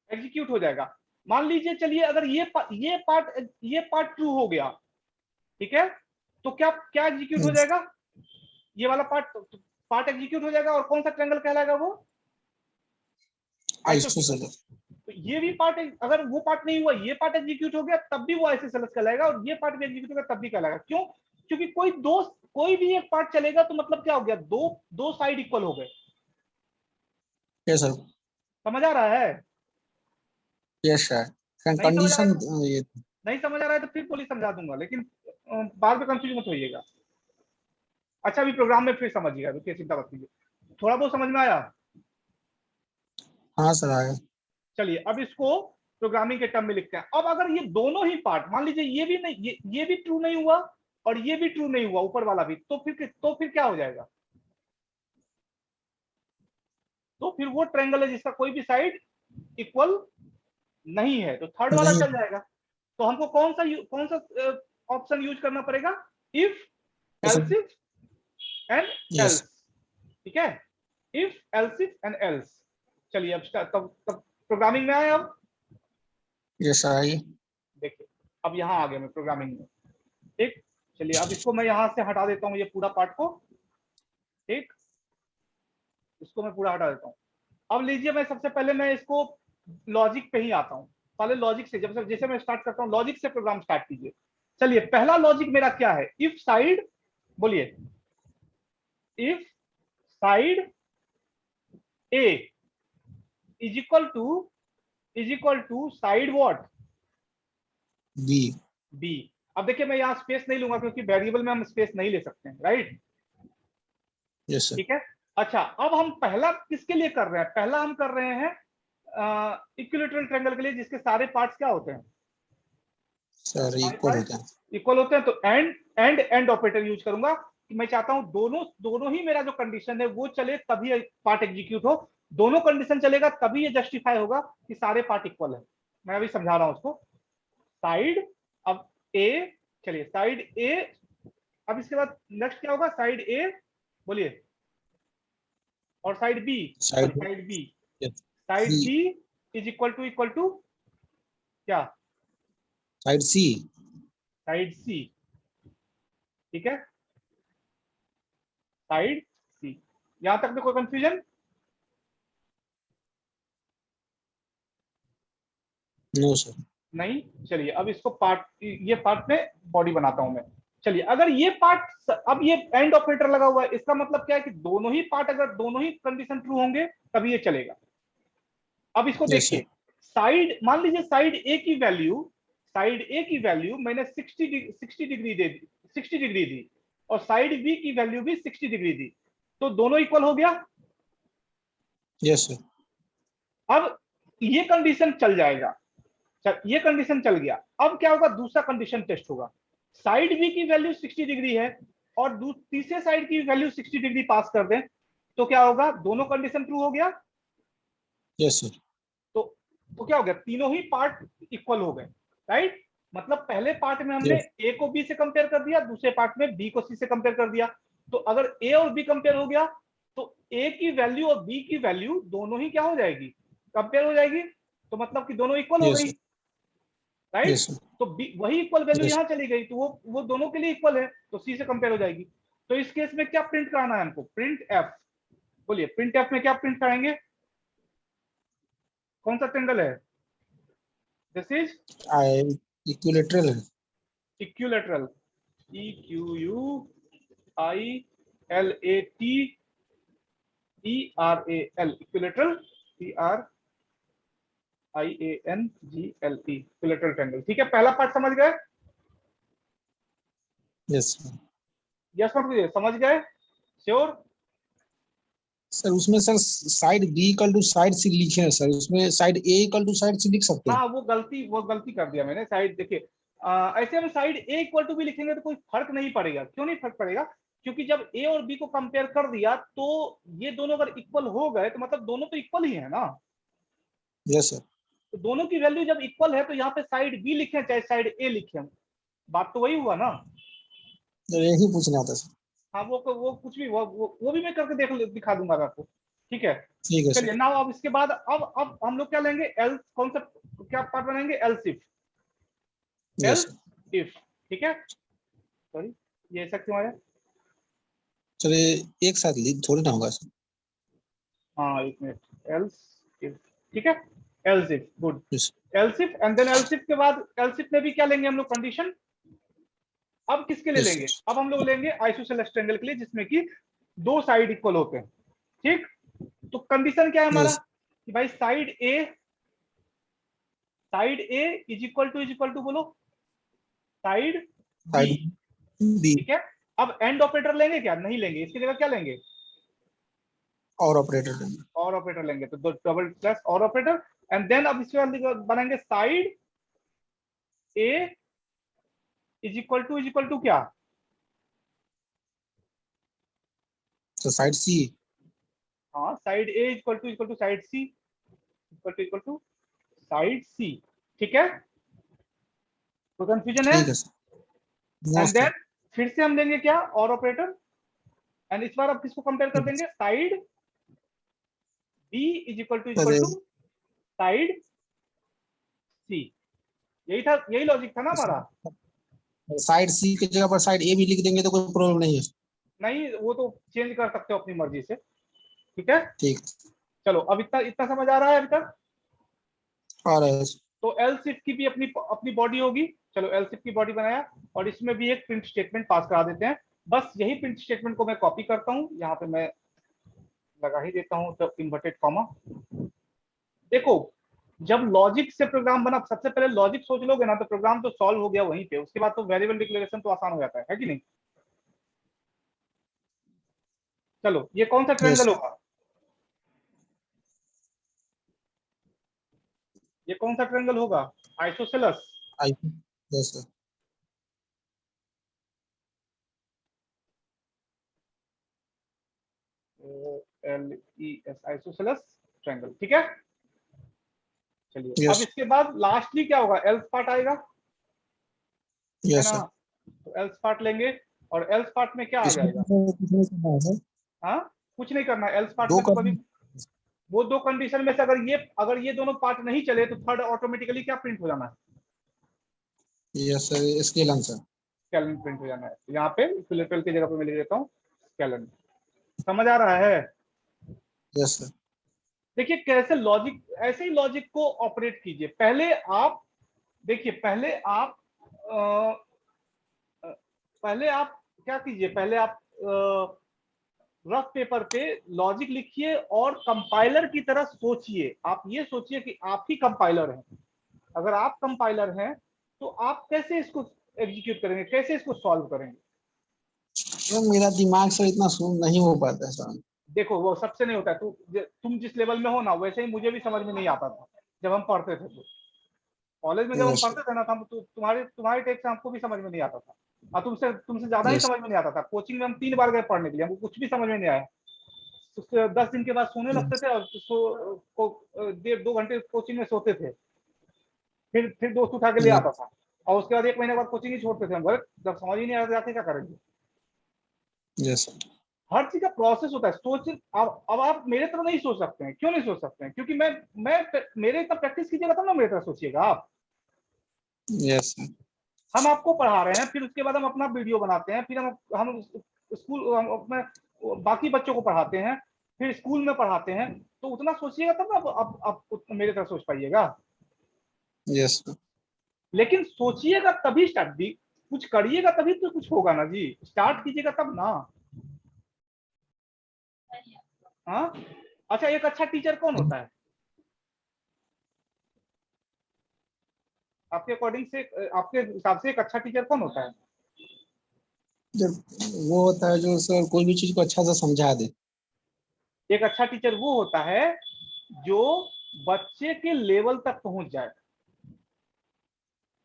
एग्जीक्यूट हो जाएगा। मान लीजिए चलिए अगर ये पार्ट ट्रू हो गया, ठीक है, तो क्या क्या एग्जीक्यूट हो जाएगा, ये वाला पार्ट एग्जीक्यूट हो जाएगा। और कौन सा ट्रायंगल कहलाएगा वो, आइसोसेलेस। तो ये भी पार्ट, अगर वो पार्ट नहीं हुआ, ये पार्ट एग्जीक्यूट हो गया, तब भी वो आइसोसेलेस कहलाएगा, और ये पार्ट भी एग्जीक्यूट हो गया तब भी कहलाएगा। क्यों? क्योंकि कोई भी एक पार्ट चलेगा तो मतलब क्या हो गया, दो साइड इक्वल हो गए। Yes sir. समझ आ रहा है? Yes sir. नहीं समझ आ रहा कंडीशन है, ये। नहीं समझ आ रहा है तो फिर पुलिस समझा दूंगा, लेकिन बाद में कंफ्यूज मत होइएगा। अच्छा अभी प्रोग्राम में फिर समझिएगा, रुकिए चिंता मत कीजिए। थोड़ा बहुत समझ में आया? हाँ सर आएगा। चलिए अब इसको प्रोग्रामिंग के टर्म में लिखते हैं। अब अगर ये दोनों ही पार्ट, मान लीजिए ये भी नहीं, ये भी ट्रू नहीं हुआ और ये भी ट्रू नहीं हुआ, ऊपर वाला भी, तो फिर क्या हो जाएगा? तो फिर वो ट्रायंगल है जिसका कोई भी साइड इक्वल नहीं है, तो थर्ड वाला नहीं। चल जाएगा। तो हमको कौन सा ऑप्शन यूज करना पड़ेगा, if else if and yes. Else. ठीक है, if else if and else. चलिए अब तब प्रोग्रामिंग में आए। अब यस सर आइए। देखिए अब यहाँ आ गया मैं प्रोग्रामिंग में। ठीक, चलिए अब इसको मैं यहाँ से हटा देता हूँ, ये पूरा पार्ट को। ठीक, इसको मैं पूरा हटा देता हूँ। अब लीजिए मैं सबसे पहले मैं इसको लॉजिक पे ही आता हूँ। पहले लॉजिक से, जब जैसे मैं स्टार्ट करता हूँ लॉजिक से प्रोग्राम स्टार्ट कीजिए। चलिए पहला लॉजिक मेरा क्या है, इफ साइड, बोलिए, if side A is equal to side what, B. B. अब देखिए मैं यहाँ स्पेस नहीं लूंगा क्योंकि वेरिएबल में हम स्पेस नहीं ले सकते हैं, राइट? Yes sir. ठीक है। अच्छा अब हम पहला किसके लिए कर रहे हैं, पहला हम कर रहे हैं इक्विलेटरल ट्रायंगल के लिए जिसके सारे पार्ट्स क्या होते हैं, सर इक्वल होता है। इक्वल होते हैं। तो एंड ऑपरेटर यूज करूंगा कि मैं चाहता हूं दोनों ही मेरा जो कंडीशन है वो चले तभी पार्ट एग्जीक्यूट हो। दोनों कंडीशन चलेगा तभी ये जस्टिफाई होगा कि सारे पार्ट इक्वल है। मैं अभी समझा रहा हूं उसको। साइड, अब ए, चलिए साइड ए, अब इसके बाद नेक्स्ट क्या होगा, साइड ए, बोलिए, और side B, sorry side. Side B, yes. Side C. B is equal to क्या, साइड सी। Side C. ठीक है, साइड सी। यहां तक में कोई कंफ्यूजन? No sir. नहीं। चलिए अब इसको पार्ट, ये पार्ट में बॉडी बनाता हूं मैं। चलिए अगर ये पार्ट, अब ये एंड ऑपरेटर लगा हुआ है, इसका मतलब क्या है कि दोनों ही पार्ट, अगर दोनों ही कंडीशन ट्रू होंगे तभी ये चलेगा। अब इसको यस सर। देखिए, साइड, मान लीजिए साइड ए की वैल्यू मैंने 60 डिग्री दे दी, 60 डिग्री दी, और साइड बी की वैल्यू भी 60 डिग्री दी, तो दोनों इक्वल हो गया। Yes sir. अब ये कंडीशन चल जाएगा, ये कंडीशन चल गया। अब क्या होगा, दूसरा कंडीशन टेस्ट होगा। साइड बी की वैल्यू 60 डिग्री है और तीसरे साइड की वैल्यू 60 डिग्री पास कर दें, तो क्या होगा, दोनों कंडीशन ट्रू हो गया। Yes sir. तो क्या हो गया, तीनों ही पार्ट इक्वल हो गए, राइट? मतलब पहले पार्ट में हमने यस। ए को बी से कंपेयर कर दिया, दूसरे पार्ट में बी को सी से कंपेयर कर दिया। तो अगर ए और बी कंपेयर हो गया तो ए की वैल्यू और बी की वैल्यू दोनों ही क्या हो जाएगी, कंपेयर हो जाएगी। तो मतलब कि दोनों इक्वल हो यस गई, सर। राइट? Yes sir. तो वही इक्वल वैल्यू यस। यहाँ चली गई, तो वो दोनों के लिए इक्वल है, तो सी से कंपेयर हो जाएगी। तो इस केस में क्या प्रिंट कराना है हमको, प्रिंट एफ। बोलिए प्रिंट एफ में क्या प्रिंट कराएंगे, कौन सा ट्रेंगल है, दिस इज आई इक्विलेटरल है। Equilateral, E Q U I L A T E R A L, equilateral, T R I A N G L E, equilateral triangle. ठीक है, पहला पार्ट समझ गए? Yes sir. यस मत कीजिए, समझ गए, श्योर? सर उसमें sir side B equal to side C लिखे हैं सर, उसमें side A equal to side C लिख सकते हैं। हाँ वो गलती कर दिया मैंने। साइड देखिए, ऐसे हम साइड ए इक्वल टू भी लिखेंगे तो कोई फर्क नहीं पड़ेगा। क्यों नहीं फर्क पड़ेगा? क्योंकि जब ए और बी को कंपेयर कर दिया तो ये दोनों अगर इक्वल हो गए तो मतलब दोनों तो इक्वल ही है ना। Yes sir. तो दोनों की वैल्यू जब इक्वल है तो यहाँ पे साइड बी लिखे चाहे साइड ए लिखे, बात तो वही हुआ ना। यही पूछना था सर। हाँ वो कुछ भी, वो भी मैं करके दिखा दूंगा आपको। ठीक है। ठीक है चलिए सर। नाउ अब इसके बाद अब हम लोग क्या लेंगे, एल्स, कौन सा क्या पार्ट बनाएंगे, else if. Yes else sir. If, ठीक है। सॉरी, ये ऐसा क्यों आया? चलिए एक साथ लीड थोड़ी ना होगा सर। हाँ एक मिनट, एल्स इफ, ठीक है, else if, good. Yes. Else if and then else if के बाद एल्स इफ में भी क्या लेंगे हम लोग, कंडीशन। अब किसके लिए यस लेंगे, सर। अब हम लोग लेंगे आइसोसेलेस ट्रायंगल के लिए जिसमें कि दो साइड इक्वल होते हैं, ठीक। तो कंडीशन क्या है हमारा, यस। कि भाई side A is equal to बोलो, साइड बी, साइड बी। ठीक है। अब एंड ऑपरेटर लेंगे क्या, नहीं लेंगे, इसकी जगह क्या लेंगे, और ऑपरेटर। और ऑपरेटर लेंगे, तो डबल प्लस और ऑपरेटर। एंड देन अब इसके बाद बनाएंगे side A is equal to क्या, तो साइड सी। हाँ side A equal to side C equal to side C, ठीक है। तो कंफ्यूजन है। ठीक है sir. No and then sir. फिर से हम देंगे क्या, और ऑपरेटर। एंड इस बार अब किसको कंपेयर कर ठीक है देंगे, sir. Side B is equal अरे टू साइड सी। यही लॉजिक था ना हमारा। साइड सी की जगह पर साइड ए भी लिख देंगे तो कोई प्रॉब्लम नहीं है। नहीं वो तो चेंज कर सकते हो अपनी मर्जी से, ठीक है। ठीक। चलो अब इतना इतना समझ आ रहा है अभी तक। और तो एल सिफ की भी अपनी अपनी बॉडी होगी। चलो एल सिफ की बॉडी बनाया, और इसमें भी एक प्रिंट स्टेटमेंट पास करा देते हैं। बस यही प्रिंट स्टेटमेंट को मैं कॉपी करता हूँ, यहाँ पे मैं लगा ही देता हूँ तो इन्वर्टेड कॉमा। देखो जब लॉजिक से प्रोग्राम बना, सबसे पहले लॉजिक सोच लोगे ना तो प्रोग्राम तो सॉल्व हो गया वहीं पे, उसके बाद तो वेरिएबल डिक्लेरेशन तो आसान हो जाता है कि नहीं। चलो ये कौन सा यस। ट्रायंगल होगा, ये कौन सा ट्रायंगल होगा, isosceles. I. Yes sir. L E S, isosceles triangle, ठीक है। चलिए अब यस। इसके बाद लास्टली क्या होगा, एल्स पार्ट आएगा, है यस ना। सर। तो एल्स पार्ट लेंगे, और एल्स पार्ट में क्या आ इसमें जाएगा, कुछ नहीं करना है सर। हाँ कुछ नहीं करना, एल्स पार्ट दो में तो कर। कभी वो दो कंडीशन में से अगर ये दोनों पार्ट नहीं चले तो थर्ड ऑटोमेटिकली क्या प्रिंट हो जाना है, yes sir, scale answer. Scalene print हो जाना है। यहाँ पे इक्विलेटरल की जगह पे मैं लिख देता हूँ स्केलन। समझ आ रहा है। Yes sir. देखिए कैसे लॉजिक, ऐसे ही लॉजिक को ऑपरेट कीजिए। पहले आप देखिए, पहले आप क्या कीजिए, पहले आप रफ पेपर पे लॉजिक लिखिए और कंपाइलर की तरह सोचिए। आप ये सोचिए कि आप ही कंपाइलर हैं। अगर आप कंपाइलर हैं तो आप कैसे इसको एग्जीक्यूट करेंगे, कैसे इसको सॉल्व करेंगे। तो मेरा दिमाग सर इतना सुन नहीं हो पाता है सर। देखो वो सबसे नहीं होता है, तुम जिस लेवल में हो ना, वैसे ही मुझे भी समझ में नहीं आता था जब हम पढ़ते थे। तो कॉलेज में जब हम यस पढ़ते सर। थे ना, तो तुम्हारे तुम्हारे टाइप से हमको भी समझ में नहीं आता था। और तुमसे तुमसे ज्यादा ही यस। समझ में नहीं आता था। कोचिंग में हम 3 बार गए पढ़ने के लिए, हमको कुछ भी समझ में नहीं आया। उसके 10 दिन के बाद सोने लगते थे, और डेढ़ 2 घंटे कोचिंग में सोते थे। फिर दोस्त उठा के ले आता था, और उसके बाद 1 महीने बाद कोचिंग ही छोड़ते थे हम। बोले जब समझ ही नहीं आता जाके क्या करेंगे। Yes sir. हर चीज का प्रोसेस होता है। सोच अब आप मेरे तरह नहीं सोच सकते हैं। क्यों नहीं सोच सकते हैं, क्योंकि मैं मेरे इतना प्रैक्टिस कीजिएगा तब ना मेरे तरह सोचिएगा आप। Yes sir. हम आपको पढ़ा रहे हैं, फिर उसके बाद हम अपना वीडियो बनाते हैं, फिर हम स्कूल हम अपने बाकी बच्चों को पढ़ाते हैं, फिर स्कूल में पढ़ाते हैं। तो उतना सोचिएगा तब ना आप मेरे तरह सोच पाइएगा। Yes sir. लेकिन सोचिएगा तभी स्टार्ट भी, कुछ करिएगा तभी तो कुछ होगा ना जी। स्टार्ट कीजिएगा तब ना। हाँ अच्छा, एक अच्छा टीचर कौन होता है आपके अकॉर्डिंग से, आपके हिसाब से एक अच्छा टीचर कौन होता है। जब वो होता है जो सर कोई भी चीज को अच्छा से समझा दे। एक अच्छा टीचर वो होता है जो बच्चे के लेवल तक पहुंच जाए।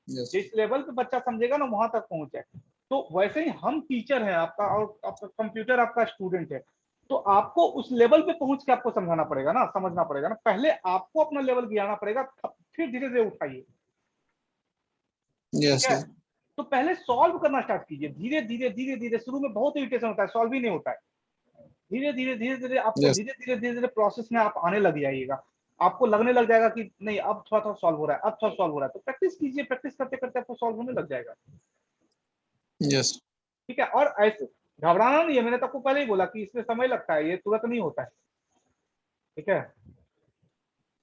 यस। जिस लेवल पे बच्चा समझेगा ना वहां तक पहुंच जाए। तो वैसे ही हम टीचर हैं आपका, और आपका कंप्यूटर आपका स्टूडेंट है। तो आपको उस लेवल पे पहुंच के आपको समझाना पड़ेगा ना, समझना पड़ेगा ना। पहले आपको अपना लेवल गिराना पड़ेगा, फिर धीरे धीरे उठाइए, ठीक यस है। सर। तो पहले सॉल्व करना स्टार्ट कीजिए, धीरे धीरे धीरे धीरे। शुरू में बहुत इरिटेशन होता है, सॉल्व ही नहीं होता है। धीरे धीरे आपको यस धीरे धीरे प्रोसेस में आप आने लग जाइएगा, आपको लगने लग जाएगा कि नहीं अब थोड़ा थोड़ा सॉल्व हो रहा है, अब थोड़ा सॉल्व हो रहा है। तो प्रैक्टिस कीजिए, प्रैक्टिस करते करते आपको सॉल्व होने लग जाएगा। यस ठीक है, और ऐसे घबराना नहीं है, मैंने तो आपको पहले ही बोला कि इसमें समय लगता है, ये तुरंत नहीं होता है। ठीक है,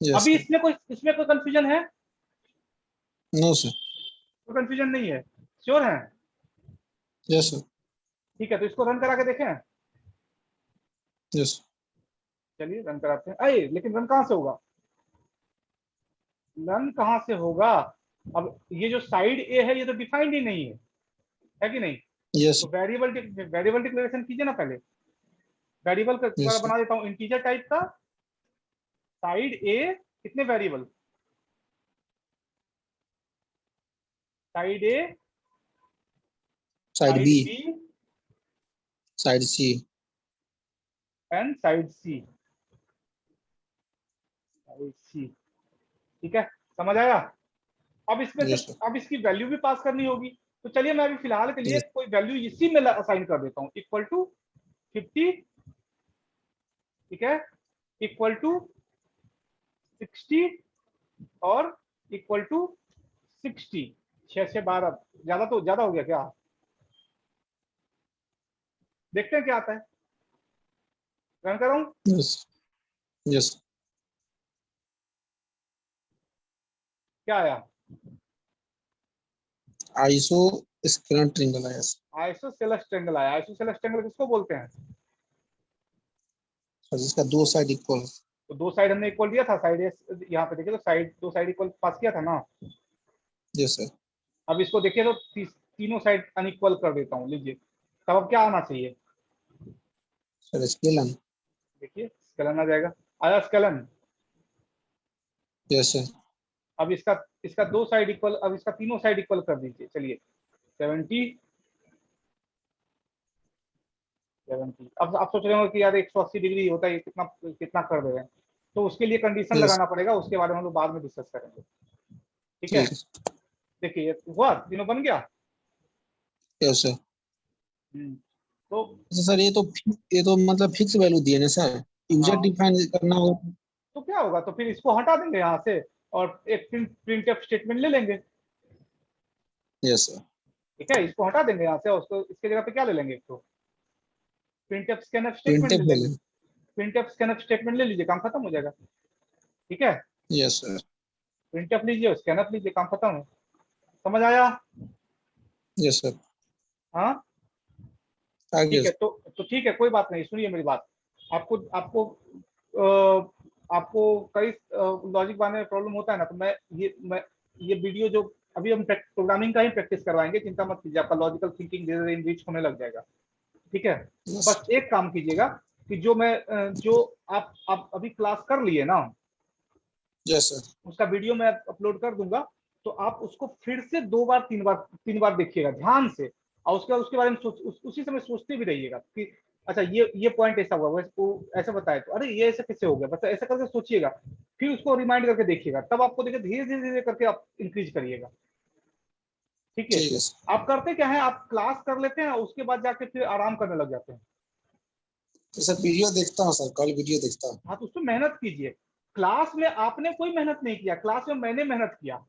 यस अभी सर। इसमें कोई कंफ्यूजन है? No sir. कोई कंफ्यूजन नहीं है, श्योर है? Yes sir. ठीक है, तो इसको रन करा के देखें। यस चलिए रन कराते हैं। अरे लेकिन रन कहाँ से होगा, रन कहाँ से होगा? अब ये जो साइड ए है ये तो डिफाइंड ही नहीं है कि नहीं? यस तो वेरिएबल डिक्लेरेशन कीजिए ना पहले। वेरिएबल का यस बना देता हूँ इंटीजर टाइप का, साइड ए कितने variable, side A, side side B, B side C. And side C, side C. ठीक है, समझ आया? अब इसमें से यस सर। अब इसकी वैल्यू भी पास करनी होगी। तो चलिए मैं अभी फिलहाल के लिए यस कोई वैल्यू इसी में असाइन कर देता हूँ, इक्वल टू 50, ठीक है, इक्वल टू 60 और इक्वल टू 60। 6 से 12 ज्यादा, तो ज्यादा हो गया क्या? देखते हैं क्या आता है, रन कर रहा हूं। Yes yes. क्या आया? आइसो स्क्वायर ट्रायंगल है। आइसोसेलेस ट्रायंगल आया। आइसोसेलेस ट्रायंगल किसको बोलते हैं? सर जिसका दो साइड इक्वल। तो दो साइड हमने इक्वल दिया था, साइड यहाँ पे देखिए तो साइड, दो साइड इक्वल पास किया था ना। Yes sir. अब इसको देखिए तो तीनों साइड अनइक्वल कर देता हूँ, लीजिए। तब अब क्या आना चाहिए? Sir scalene. देखिए स्केलन आ जाएगा, आया स्केलन। Yes sir. अब इसका इसका दो साइड इक्वल, अब इसका तीनों साइड इक्वल कर दीजिए। चलिए 70 70। अब आप सोच रहे हो कि यार 180 डिग्री होता है, कितना कितना कर दे रहे हैं? तो उसके लिए कंडीशन यस लगाना पड़ेगा, उसके बारे में हम लोग बाद में डिस्कस करेंगे। ठीक है, ठीक है। देखिए ये हुआ, तीनों बन गया। Yes sir. तो अच्छा सर ये तो मतलब फिक्स वैल्यू दिए ना सर, यूजर हाँ, डिफाइन करना होगा। तो क्या होगा, तो फिर इसको हटा देंगे यहाँ से और एक प्रिंट एफ स्टेटमेंट ले लेंगे। Yes sir. ठीक है, इसको हटा देंगे यहाँ से और उसको इसके जगह पे क्या ले लेंगे, तो प्रिंट एफ स्कैनफ स्टेटमेंट ले प्रिंटेड लेंगे। Value. Print F scanf statement ले लीजिए, काम खत्म हो जाएगा। ठीक है, यस सर। प्रिंट एफ लीजिए, स्कैनफ लीजिए, काम खत्म है। समझ आया? Yes sir. हाँ आगे। ठीक है, तो ठीक है, कोई बात नहीं, सुनिए मेरी बात। आपको आपको अ, आपको कई लॉजिक बनाने में प्रॉब्लम होता है ना, तो मैं ये वीडियो जो अभी हम प्रोग्रामिंग का ही प्रैक्टिस करवाएंगे, चिंता मत कीजिए, आपका लॉजिकल थिंकिंग धीरे धीरे इनरीच होने लग जाएगा। ठीक है, यस बस एक काम कीजिएगा कि जो आप अभी क्लास कर लिए ना, यस सर। उसका वीडियो मैं अपलोड कर दूंगा। तो आप उसको फिर से दो बार तीन बार देखिएगा ध्यान से, और उसके बाद उसके बारे में उसी समय सोचते भी रहिएगा कि अच्छा ये पॉइंट ऐसा हुआ, वो ऐसा बताया, तो अरे ये ऐसा कैसे हो गया, बस ऐसा करके सोचिएगा। फिर उसको रिमाइंड करके देखिएगा, तब आपको देखिए धीरे धीरे धीरे करके आप इंक्रीज करिएगा। ठीक है, ठीक है सर। आप करते क्या है, आप क्लास कर लेते हैं, उसके बाद जाके फिर आराम करने लग जाते हैं। तो सर वीडियो देखता हूँ सर, कल वीडियो देखता हूँ। हाँ, तो उसमें मेहनत कीजिए। क्लास में आपने कोई मेहनत नहीं किया, क्लास में मैंने मेहनत किया।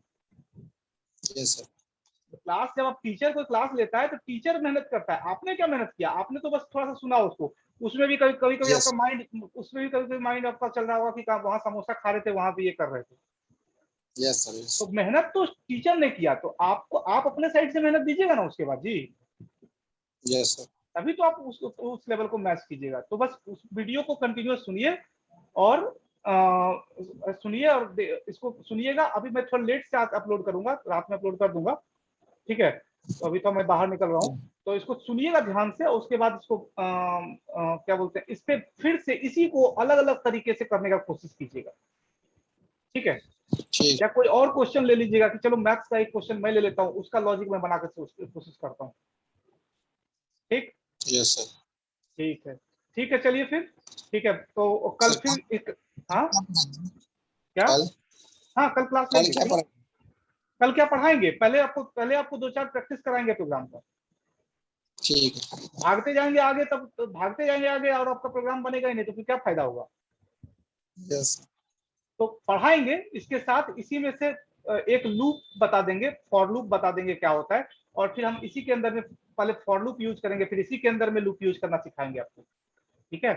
Yes sir. क्लास जब आप टीचर को क्लास लेता है तो टीचर मेहनत करता है, आपने क्या मेहनत किया, आपने तो बस थोड़ा सा सुना उसको। उसमें भी कभी कभी कभी यस आपका माइंड, उसमें भी कभी कभी माइंड आपका चल रहा होगा कि वहां समोसा खा रहे थे, वहां भी ये कर रहे थे। Yes sir. यस तो मेहनत तो टीचर ने किया, तो आपको आप अपने साइड से मेहनत दीजिएगा ना उसके बाद जी, यस सर। तभी तो आप उस लेवल को मैच कीजिएगा। तो बस उस वीडियो को कंटिन्यूस सुनिए और सुनिए और इसको सुनिएगा। अभी मैं थोड़ा लेट से अपलोड करूंगा, रात में अपलोड कर दूंगा। ठीक है, तो अभी तो मैं बाहर निकल रहा हूँ, तो इसको सुनिएगा ध्यान से, और उसके बाद इसको क्या बोलते हैं, इस पे फिर से इसी को अलग अलग तरीके से करने का कोशिश कीजिएगा। ठीक है, ठीक। या कोई और क्वेश्चन ले लीजिएगा कि चलो मैथ्स का एक क्वेश्चन मैं ले लेता हूँ, उसका लॉजिक मैं बनाकर कोशिश करता हूँ। ठीक, यस सर। ठीक है, ठीक है, चलिए फिर। ठीक है, तो कल सर फिर एक, हाँ क्या, कल हाँ कल क्लास कल लेंगे, क्या क्यों? पढ़ा। कल क्या पढ़ाएंगे, पहले आपको दो चार प्रैक्टिस कराएंगे प्रोग्राम का। ठीक है। भागते जाएंगे आगे, तब तो भागते जाएंगे आगे और आपका प्रोग्राम बनेगा ही नहीं, तो फिर क्या फायदा होगा। यस। तो पढ़ाएंगे इसके साथ, इसी में से एक लूप बता देंगे, फॉर लूप बता देंगे क्या होता है, और फिर हम इसी के अंदर में पहले फॉर लूप यूज करेंगे, फिर इसी के अंदर में लूप यूज करना सिखाएंगे आपको। ठीक है,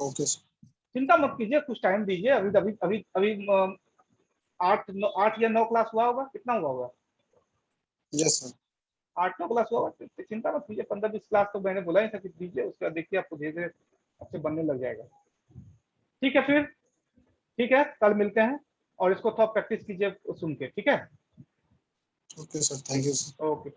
ओके सर। चिंता मत कीजिए, कुछ टाइम दीजिए। अभी अभी अभी अभी 8 या 9 क्लास हुआ होगा, कितना हुआ होगा? Yes sir. 8-9 क्लास हुआ होगा, तो चिंता मत कीजिए। 15-20 क्लास तो मैंने बोला ही था कि दीजिए, उसके बाद देखिए आपको धीरे धीरे अच्छे बनने लग जाएगा। ठीक है फिर, ठीक है, कल मिलते हैं, और इसको थोड़ा प्रैक्टिस कीजिए सुन के। ठीक है, okay sir, thank you sir. Okay.